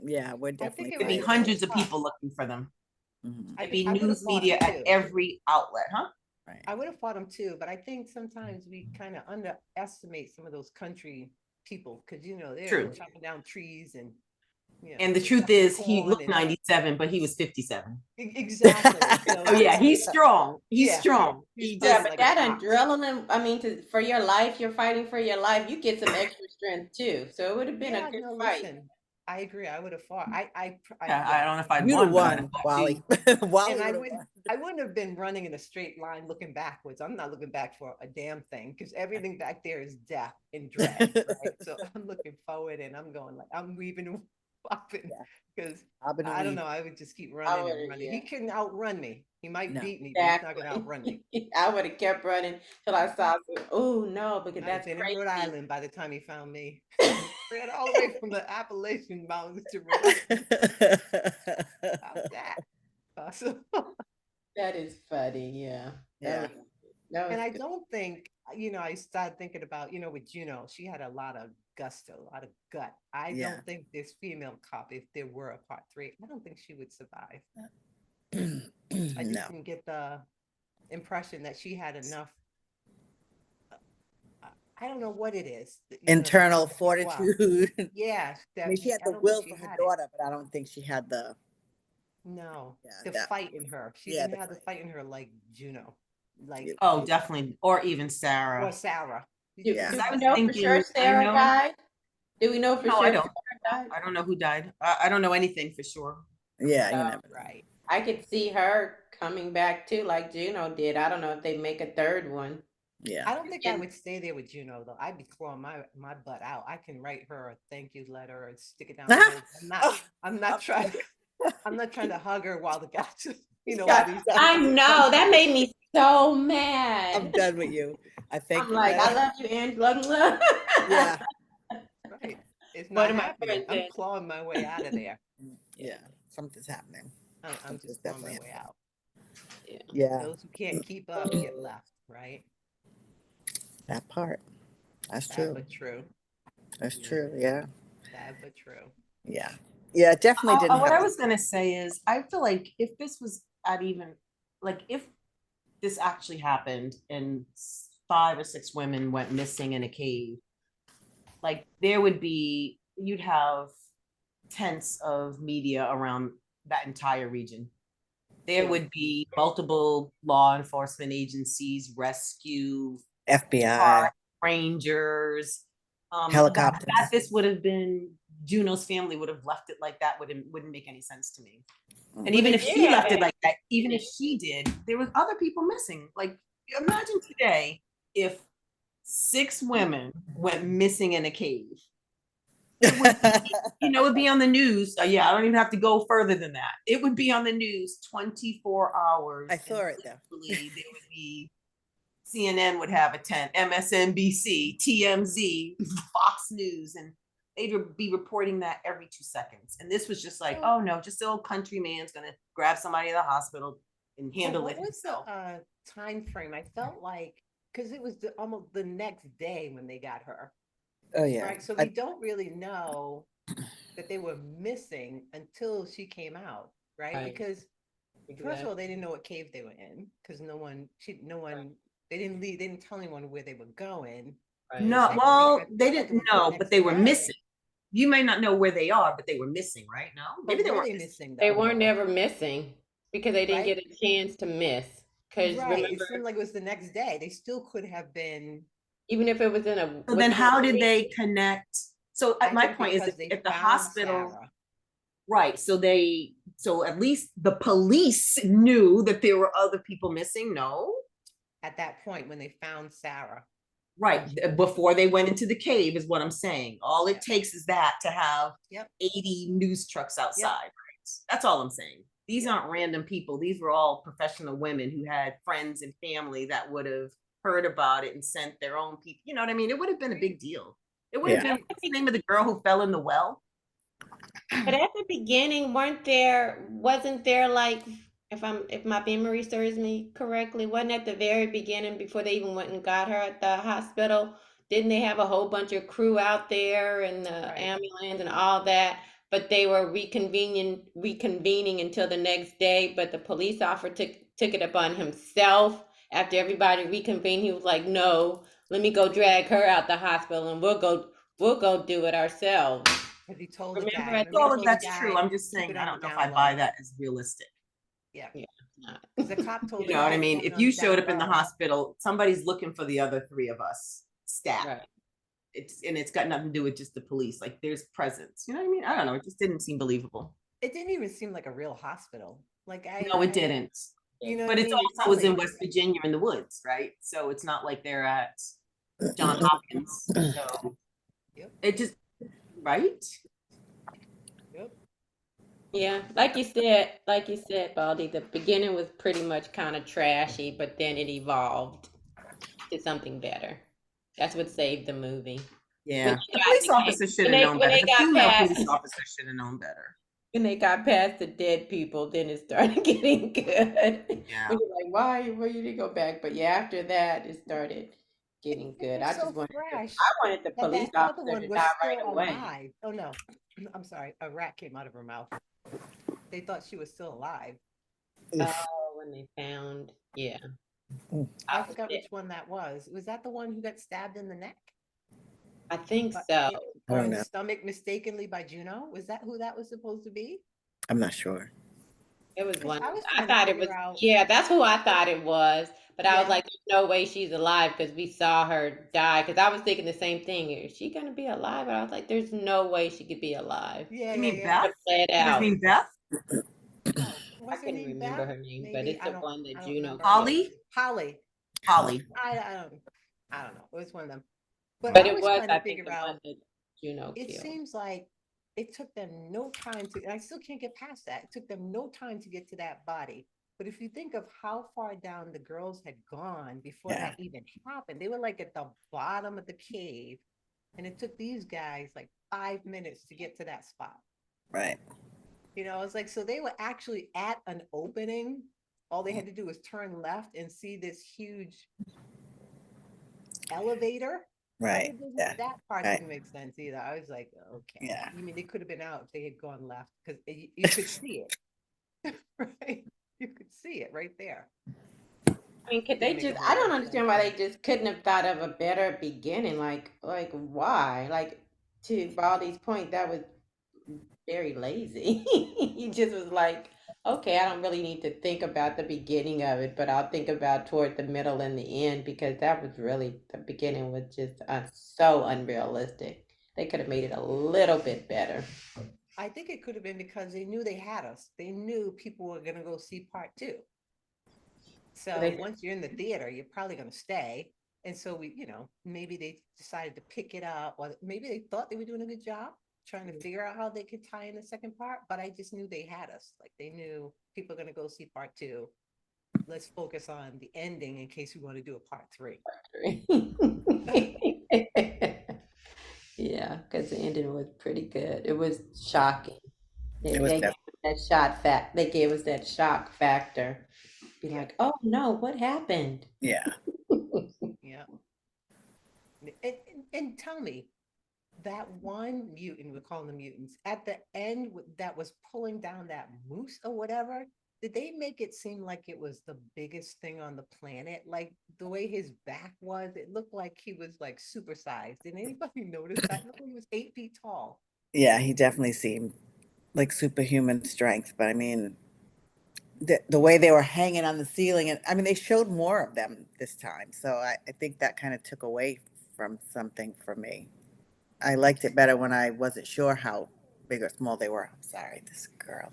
Yeah, we're I think definitely it there'd be was fighting. hundreds of tough. people looking for them. Mhm. There'd be I would have news fought media him at too. every outlet, huh? Right. I would have fought him too, but I think sometimes we kind of underestimate some of those country people because they're True. chopping down trees and And the truth is, he corn looked and 97, but he was 57. exactly. So Oh yeah, he's strong. He's Yeah. strong. He's He Yeah, just but like a that fox. adrenaline, I mean, for your life, you're fighting for your life, you get some extra strength too. So it would have been a good fight. Listen, I agree. I would have fought. I don't know if I'd You'd have won, but I'd won, fought Wally. too. Wally And would have won. I wouldn't have been running in a straight line looking backwards. I'm not looking back for a damn thing because everything back there is death and dread, right? So I'm looking forward and I'm going like I'm weaving and flopping because I don't know. I would just keep running and running. He couldn't outrun me. He might No. beat me, but he's not going to outrun me. I would have kept running till I saw some. Oh no, because I'd that's been crazy. in Rhode Island by the time he found me. Ran all the way from the Appalachian Mountains to Rhode Island. How's that possible? That is funny. Yeah. Yeah. That was And I good. don't think, I started thinking about, with Juno, she had a lot of gusto, a lot of gut. I Yeah. don't think this female cop, if there were a part 3, I don't think she would survive. I just No. didn't get the impression that she had enough. I don't know what it is. Internal Wow. fortitude. Yeah. I mean, she had the will for her daughter, but I don't think she had the. No, Yeah, the fight in her. She yeah, didn't the have the fight in her like Juno, like Oh, definitely. Or even Sarah. or Sarah. Yeah. Do I we was know for thinking, sure Sarah I know- died? Do we know for No, sure I don't. Sarah died? I don't know who died. I don't know anything for sure. Yeah, you never know. Right. I could see her coming back too, like Juno did. I don't know if they make a third one. Yeah. I don't think I And- would stay there with Juno though. I'd be clawing my butt out. I can write her a thank you letter and stick it down. I'm not trying. I'm not trying to hug her while the guys, all these. I know that made me so I'm mad. done with you. I think. I'm like, I love you, Angela. Yeah. Right. It's One not of my happening. friends I'm said- clawing my way out of there. Yeah. Something's happening. I'm Something's just clawing my definitely way out. Yeah. Those who can't keep up get left, right? That part. That's Sad true. but true. That's true. Yeah. Sad but true. Yeah. Yeah. It definitely didn't What I happen. was gonna say is, I feel like if this was at even, like, if this actually happened and 5 or 6 women went missing in a cave, like you'd have tents of media around that entire region. There would be multiple law enforcement agencies, rescue, FBI, park rangers. That helicopters. this would have been Juno's family would have left it like that wouldn't make any sense to me. And Mm. even they if did she have left it that. like that, even if she did, there was other people missing. Like, imagine today if 6 women went missing in a cave. It would be, it would be on the news. Yeah, I don't even have to go further than that. It would be on the news 24 hours. I saw it though. Literally, there would be CNN would have a tent, MSNBC, TMZ, Fox News, and they'd be reporting that every 2 seconds. And this was just like, oh no, just the old country man's gonna grab somebody at the hospital and handle it What was himself. the time frame? I felt like because it was almost the next day when they got her, Oh yeah. right? So we don't really know that they were missing until she came out, right? Right. Because first of all, Exactly. they didn't know what cave they were in because they didn't leave, they didn't tell anyone where they were going. Right. No, Secondly, well, I they felt like it didn't was the know, but next they were day. missing. You may not know where they are, but they were missing, right? No, But maybe they were weren't they missing. missing They though? weren't ever missing because they didn't Right? get a chance to miss. Because Right. It remember, seemed like it was the next day. They still could have been. even if it was in a So then within how a did week, they connect? So I my think point is, because they if the found hospital, Sarah right, so at least the police knew that there were other people missing. No, at that point when they found Sarah. right, before they went into the cave is what I'm saying. All it Yep. takes is that to have Yep. 80 news trucks outside, Yep. right? That's all I'm saying. These Yep. aren't random people. These were all professional women who had friends and family that would have heard about it and sent their own people. You know what I mean? It would have been a big deal. It would have Yeah. been, what's the name of the girl who fell in the well? but at the beginning, wasn't there like if my memory serves me correctly, wasn't at the very beginning before they even went and got her at the hospital? Didn't they have a whole bunch of crew out there and the Right. ambulance and all that? But they were reconvening until the next day. But the police officer took it upon himself after everybody reconvened. He was like, "No, let me go drag her out the hospital, and we'll go do it ourselves." Because he told the Remember guy. at Remember he All of told the that's true. guy, I'm just keep it saying, I on the don't know if down I buy low. that as realistic. Yeah. Yeah, it's not. Because the cop told You the know what guy I to mean? keep it If on you the showed down up in the low. hospital, somebody's looking for the other 3 of us. Stat. Right. It's got nothing to do with just the police. Like, there's presence. You know what I mean? I don't know. It just didn't seem believable. It didn't even seem like a real hospital. Like No, it didn't. You know what But I it's mean? It also felt was in like West Virginia in the woods, right? So it's not like they're at John Hopkins. So yep, it just, right? yep. Yeah, like you said, Baldy, the beginning was pretty much kind of trashy, but then it evolved to something better. That's what saved the movie. When Yeah. they The got police officer should when have they known when better. they The got female past police officer should have known better. when they got past the dead people, then it started getting good. Yeah. When you're like, why you didn't go back? But yeah, after that, it started getting It good. was I so just wanted fresh I wanted the that police other officer one to was die still right away. alive. Oh no, I'm sorry. A rat came out of her mouth. They thought she was still alive. Oh, when they found, yeah. I forgot which one that was. Was that the one who got stabbed in the neck? I think But so. I or don't in the know. stomach mistakenly by Juno? Was that who that was supposed to be? I'm not sure. It was 'Cause one. I was I trying to thought it was. figure out. Yeah, that's who I thought it was. But I was Yeah, like, "There's no way she's alive," because we saw her die. Because I was thinking the same thing. Is she gonna be alive? But I was like, "There's no way she could be alive." yeah, You yeah, mean yeah. Beth? To play it Is his out. name Beth? I Was her couldn't name remember Beth? her name, but Maybe it's the one that I don't Juno remember. killed. Holly? Holly. Holly. I don't know. It was one of them. But But I it was was, trying to I think, figure the one out. that Juno It killed. seems like it took them no time to, and I still can't get past that. It took them no time to get to that body. But if you think of how far down the girls had gone before Yeah. that even happened, they were like at the bottom of the cave. And it took these guys like 5 minutes to get to that spot. Right. You know, it's like, so they were actually at an opening. All they had to do was turn left and see this huge elevator. Right. Yeah. That part Right. didn't make sense either. I was like, okay. Yeah. You mean they could have been out if they had gone left because you could see it, right? You could see it right there. I mean, could Didn't they make a just, whole I lot don't of understand sense, why they but just couldn't have thought of a better beginning. Like why? Like, to Baldy's point, that was very lazy. He just was like, okay, I don't really need to think about the beginning of it, but I'll think about toward the middle and the end, because that was really, the beginning was just so unrealistic. They could have made it a little bit better. I think it could have been because they knew they had us. They knew people were gonna go see part two. So They, once you're in the theater, you're probably gonna stay. And so maybe they decided to pick it up, or maybe they thought they were doing a good job trying to figure out how they could tie in the second part. But I just knew they had us. Like they knew people are gonna go see part two. Let's focus on the ending in case we want to do a part three. yeah, because the ending was pretty good. It was shocking. It was They gave definitely. us that shot fact. They gave us that shock factor. Be Yeah, like, oh no, what happened? Yeah. yeah. And tell me, that one mutant, we're calling them mutants, at the end that was pulling down that moose or whatever, did they make it seem like it was the biggest thing on the planet? Like the way his back was, it looked like he was like supersized. Did anybody notice that? It looked like he was 8 feet tall. Yeah. He definitely seemed like superhuman strength, but I mean, the way they were hanging on the ceiling, and I mean, they showed more of them this time, so I think that kind of took away from something for me. I liked it better when I wasn't sure how big or small they were. I'm sorry, this girl.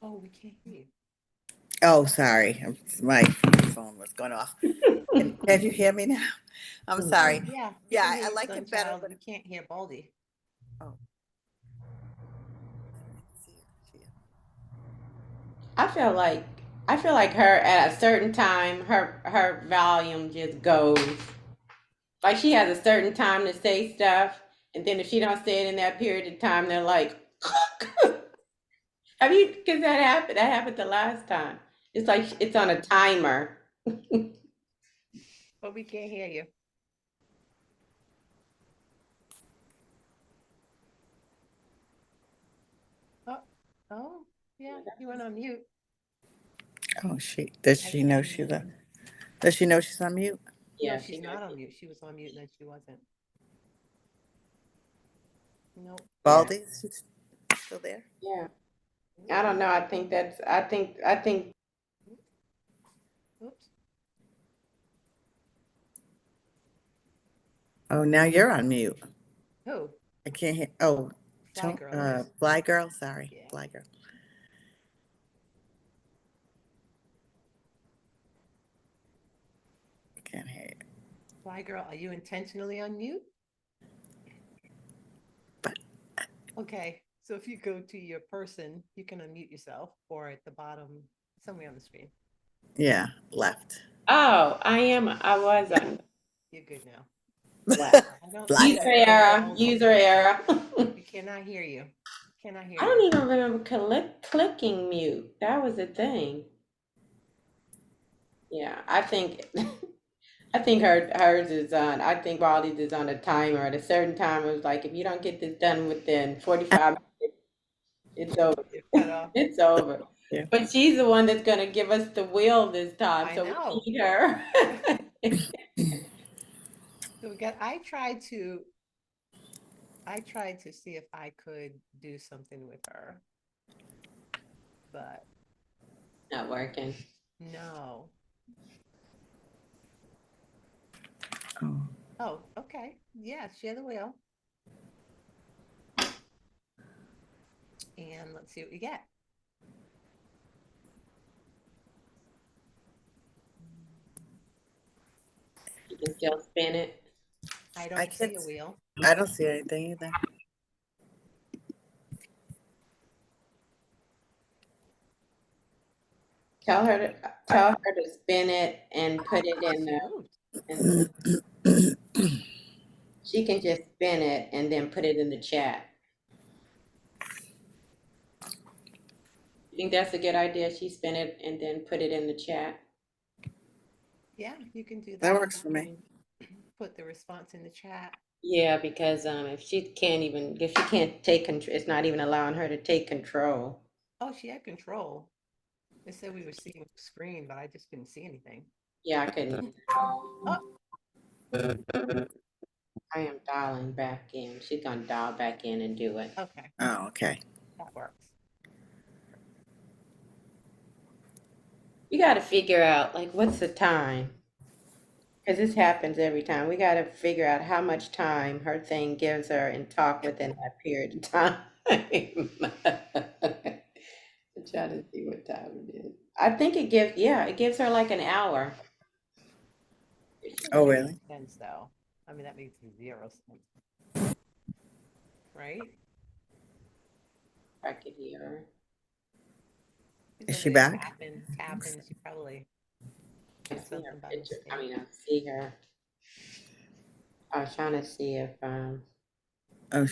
Oh, we can't hear you. Oh, sorry, my phone was going off. Can you hear me now? I'm sorry. Yeah, we Yeah, can hear I you, liked it better, Sunchild. but We can't hear Baldy. oh, I feel like her at a certain time, her volume just goes. Like she has a certain time to say stuff, and then if she don't say it in that period of time, they're like, have you? Because that happened. That happened the last time. It's like it's on a timer. But we can't hear you. Oh, oh, yeah, you went on mute. oh, does I she can't know hear she's you. does she know she's on mute? No, Yeah, she she's knows. not on mute. She was on mute and then she wasn't. Nope. Yeah, Baldy, she's still there. yeah. I don't know. I think that's. I think. Oops. Oh, now you're on mute. Who? I can't hear. Oh, Fly Girl is. Fly Girl. Sorry, Yeah. Fly Girl. I can't hear you. Fly Girl, are you intentionally on mute? But Okay. So if you go to your person, you can unmute yourself or at the bottom, somewhere on the screen. yeah, left. Oh, I am. I was on. You're good now. Wow. I don't Fly see User Girl. you on error. Baldy. User error. We cannot hear you. Cannot hear I you. don't even remember clicking mute. That was a thing. Yeah, I think I think hers is on. I think Baldi's is on a timer. At a certain time, it was like, if you don't get this done within 45 minutes, it's over. You're cut off. It's over. Yeah. But she's the one that's gonna give us the wheel this time, I so we know. need her. So I tried to see if I could do something with her, but Not working. no. Oh. Oh, okay. Yeah, share the wheel. And let's see what we get. You can still spin it. I I don't see a can't. wheel. I don't see anything either. Tell her to spin it and put it in She the. moved. And she can just spin it and then put it in the chat. You think that's a good idea? She spin it and then put it in the chat. Yeah, you can do that. That works for me. Put the response in the chat. Yeah, because if she can't take control, it's not even allowing her to take control. Oh, she had control. It said we were seeing the screen, but I just couldn't see anything. Yeah, I couldn't. Oh, I am dialing back in. She's gonna dial back in and do it. okay, Oh, okay. that works. You got to figure out like what's the time, because this happens every time. We got to figure out how much time her thing gives her and talk within that period of time. I'm trying to see what time it is. I think it gives her like an hour. Oh, That really? makes sense, though. I mean, that makes zero sense, right? I could hear her. She's Is over she there back? tapping. She probably I did see her something by picture. I mistake. mean, I see her. I was trying to see if Oh,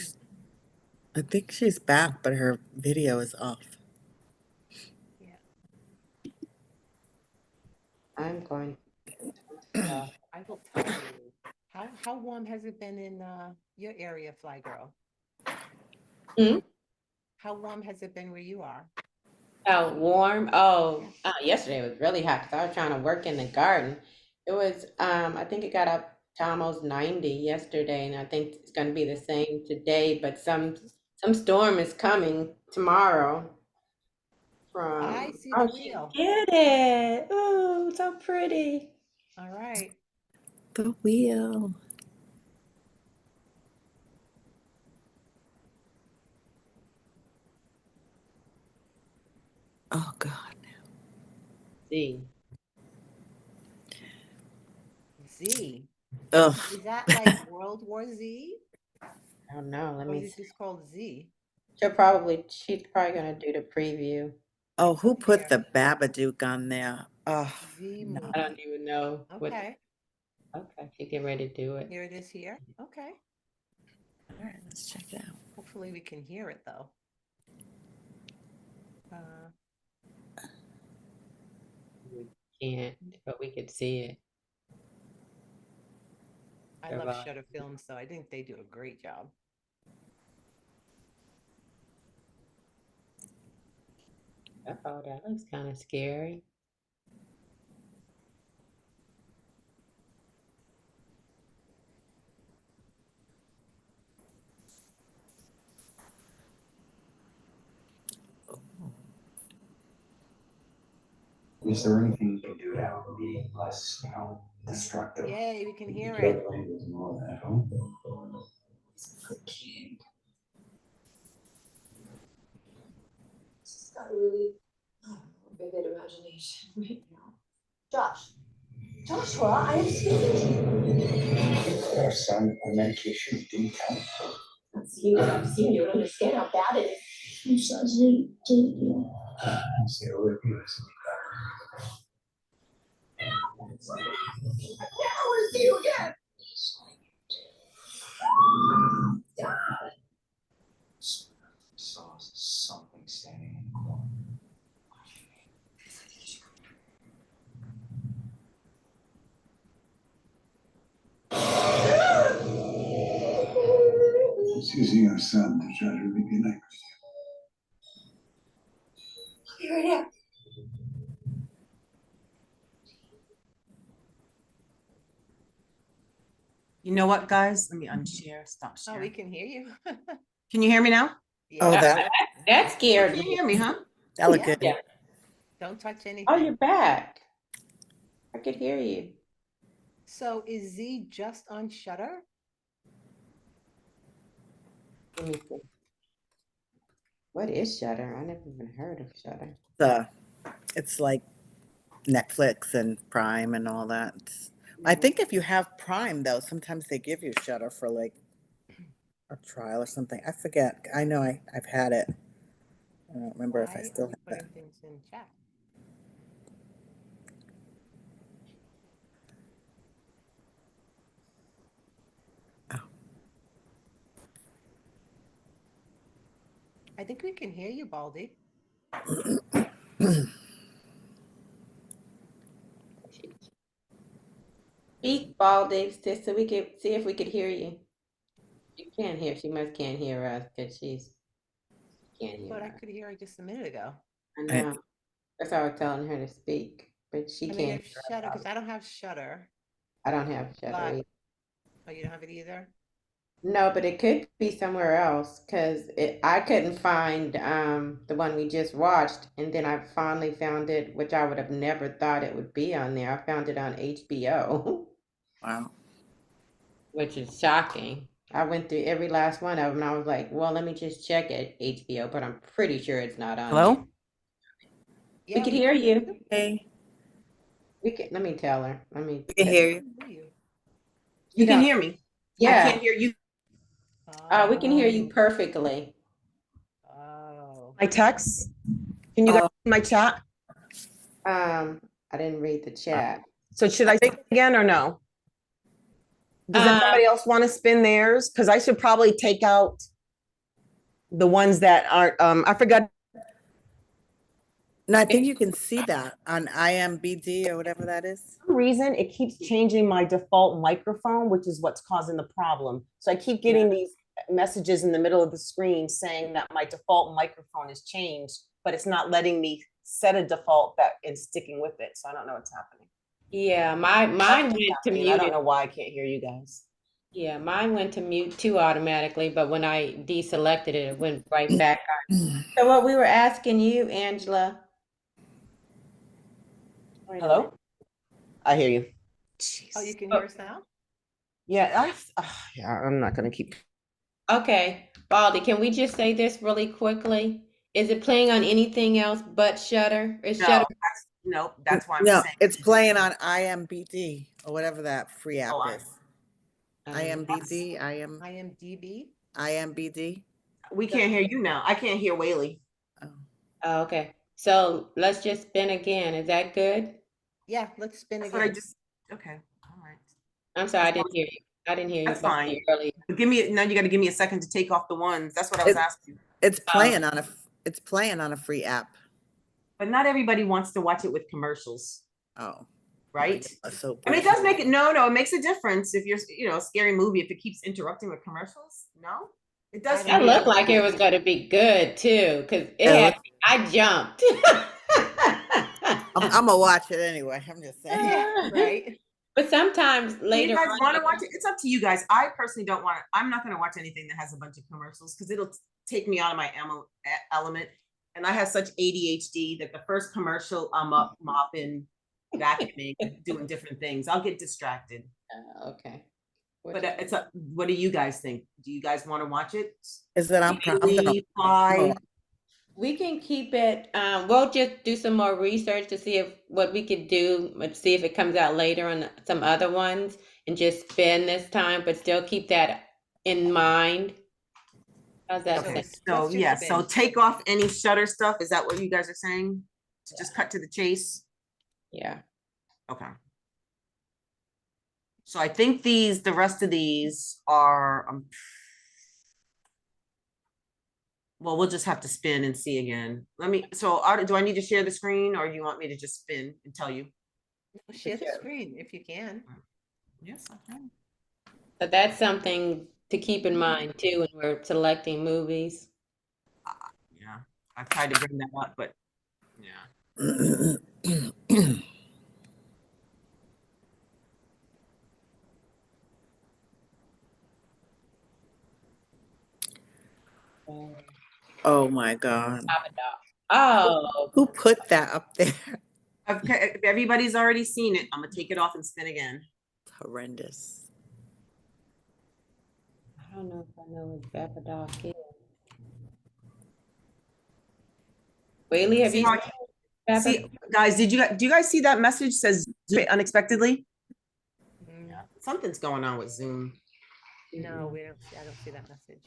I think she's back, but her video is off. Yeah, I'm going. I will tell you. How warm has it been in your area, Fly Girl? Hmm? How warm has it been where you are? Oh, warm. Yeah. Yesterday it was really hot because I was trying to work in the garden. It was, I think it got up to almost 90 yesterday, and I think it's going to be the same today. But some storm is coming tomorrow I from. see the Oh, she wheel. did it! Oh, so pretty. All right. The wheel. Oh, God. See, Z. Ugh. Is that like World War Z? I don't know. Let Or is me it see. just called Z? She's probably going to do the preview. Oh, who Look put here. the Babadook on there? Oh, Z no. I movie. don't even know what. Okay. Okay, she get ready to do it. Here it is here. Okay. All right, let's check it out. Hopefully we can hear it though. We can't, but we could see it. I love Shutter Films, so I think they do a great job. Oh, that looks kind of scary. Is there anything you can do to help be less, destructive? Yay, we can hear Good it. language and all that, huh? She's got a really vivid imagination right now. Josh, Joshua, I am speaking to you. Our son, the medication didn't help. You I've seen you don't understand how bad it is. She says it did. Stay away from us. I never see you again. Saw something standing in the corner. It's using our son to try to reunite with I'll be right here. You know what, guys? Let me unshare, stop Oh, we sharing. can hear you. Can you hear me now? Oh, Yeah. That scared Can you me. hear me, huh? that looked Yeah. good. Yeah. Don't touch Oh, anything. you're back. I could hear you. So is Z just on Shutter? Let me see. What is Shutter? I never even heard of Shutter. It's like Netflix and Prime and all that. I think if you have Prime, though, sometimes they give you Shutter for like a trial or something. I forget. I know I've had it. I don't remember if I Why are still we have it. putting things in chat? Oh. I think we can hear you, Baldy. Baldy, just so we could see if we could hear you. You can't hear. She must can't hear us because she can't hear But I us. could hear her just a minute ago. I know. That's why I was telling her to speak, but she I mean, can't if hear Shutter, us. because I don't have Shutter, I don't have Shutter but either. oh, you don't have it either? No, but it could be somewhere else because I couldn't find the one we just watched, and then I finally found it, which I would have never thought it would be on there. I found it on HBO, Wow. which is shocking. I went through every last one of them, and I was like, "Well, let me just check at HBO," but I'm pretty sure it's not on there. Hello? We Yeah, could hear you. Hey, We can. Let me tell her. Let me. we can hear you. hear you. You can don't- hear me. I Yeah. can't hear you. We can hear you perfectly. Oh. My text. Can you guys see my chat? I didn't read the chat. So should I say again or no? Does anybody else want to spin theirs? Because I should probably take out the ones that aren't, I forgot. No, I think you can see that on IMBD or whatever that is. For some reason, it keeps changing my default microphone, which is what's causing the problem. So I keep getting these messages in the middle of the screen saying that my default microphone has changed, but it's not letting me set a default that is sticking with it. So I don't know what's happening. Yeah, mine went to I mute. don't know why I can't hear you guys. Yeah, mine went to mute too automatically, but when I deselected it, it went right back on. So what we were asking you, Angela. Wait a Hello? minute. I hear you. Oh, you can hear us now? Yeah, I'm not gonna keep. Okay, Baldy, can we just say this really quickly? Is it playing on anything else but Shutter? Is Shutter? Nope, that's why I'm No, saying. it's playing on IMBD or whatever that free app Oh, is. IMBD, IMDb? IMBD. We can't hear you now. I can't hear Whaley. Oh. Oh, okay. So let's just spin again. Is that good? Yeah, let's spin That's what I again. just, okay, all right. I'm sorry, I didn't hear you. I didn't hear you. That's fine. Earlier. But now you gotta give me a second to take off the ones. That's what I was asking. It's playing on a free app. But not everybody wants to watch it with commercials, Oh, right? so I mean, it does make it, no, it makes a difference if you're, a scary movie, if it keeps interrupting with commercials, no? It does. That looked like it was going to be good too, because I jumped. I'm gonna watch it anyway. I'm just saying. Yeah, right. But sometimes later you guys on, want to watch it? It's up to you guys. I personally don't want to. I'm not going to watch anything that has a bunch of commercials because it'll take me out of my element. And I have such ADHD that the first commercial, I'm up mopping, vacuuming, doing different things. I'll get distracted. Okay. But it's a. What do you guys think? Do you guys want to watch it? Is that I'm gonna We can keep it. We'll just do some more research to see what we could do. Let's see if it comes out later on some other ones, and just spin this time, but still keep that in mind. How's that? Okay. sound? So Let's just yeah. spin. So take off any Shutter stuff. Is that what you guys are saying? To just cut to the chase. Yeah. Okay. So I think the rest of these are. Well, we'll just have to spin and see again. Do I need to share the screen or do you want me to just spin and tell you? Share the screen if you can. Yes, I can. So that's something to keep in mind too when we're selecting movies. Yeah, I've tried to bring that up, but yeah. Oh my God. Oh, Who put that up there? Okay, if everybody's already seen it, I'm gonna take it off and spin again. It's horrendous. I don't know if I know what Babadook is. Whaley, have you seen Babadook? See, guys, do you guys see that message says unexpectedly? Mm, Something's going on with Zoom. no, I don't see that message.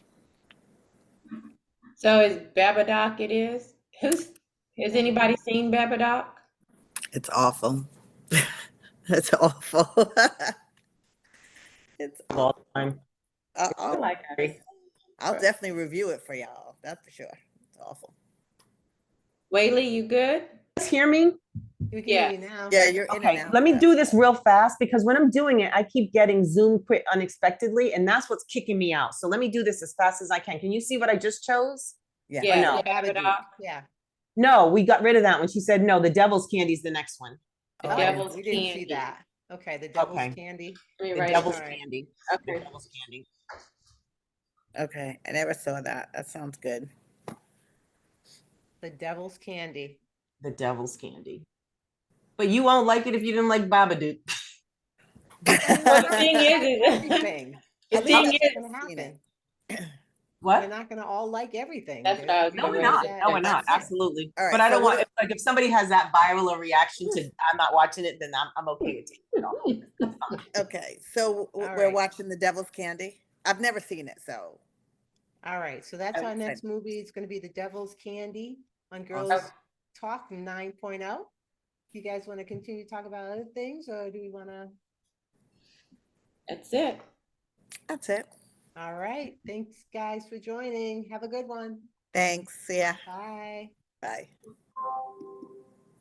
So is Babadook it is? Has anybody seen Babadook? It's awful. It's awful. It's All the time. I'll definitely review it for y'all. That's for sure. It's awful. Whaley, you good? Guys hear me? We can hear you now. Yeah, you're in and Okay, out. let me yeah. do this real fast because when I'm doing it, I keep getting Zoom quit unexpectedly, and that's what's kicking me out. So let me do this as fast as I can. Can you see what I just chose? Yeah. Yeah, no. you have it up. Yeah. No, we got rid of that one. She said no, the devil's candy is the next one. The Oh, devil's We didn't see candy. that. Okay, the devil's Okay. candy. Let me The write it. devil's All right. candy. The Okay. devil's candy. Okay, I never saw that. That sounds good. The devil's candy. The devil's candy. But you won't like it if you didn't like Babadook. I mean, Well, we're the not thing gonna like is, everything. the At least thing I've is, never Gonna seen happen. it. We're What? not gonna all like everything. That's There's what I was gonna No, be getting we're ready not. to that- No, we're say. not. Yeah. Absolutely. All right, But I so don't what want if somebody has that viral reaction to I'm not watching it, then I'm okay with taking it off. That's fine. Okay, so All we're right. watching The Devil's Candy. I've never seen it, so All right, so that's I'm our next excited. movie. It's gonna be The Devil's Candy on Awesome. Girls Talk 9.0. You guys want to continue to talk about other things, or do we want to? That's it. That's it. All right, thanks guys for joining. Have a good one. Thanks. See ya. Bye. Bye.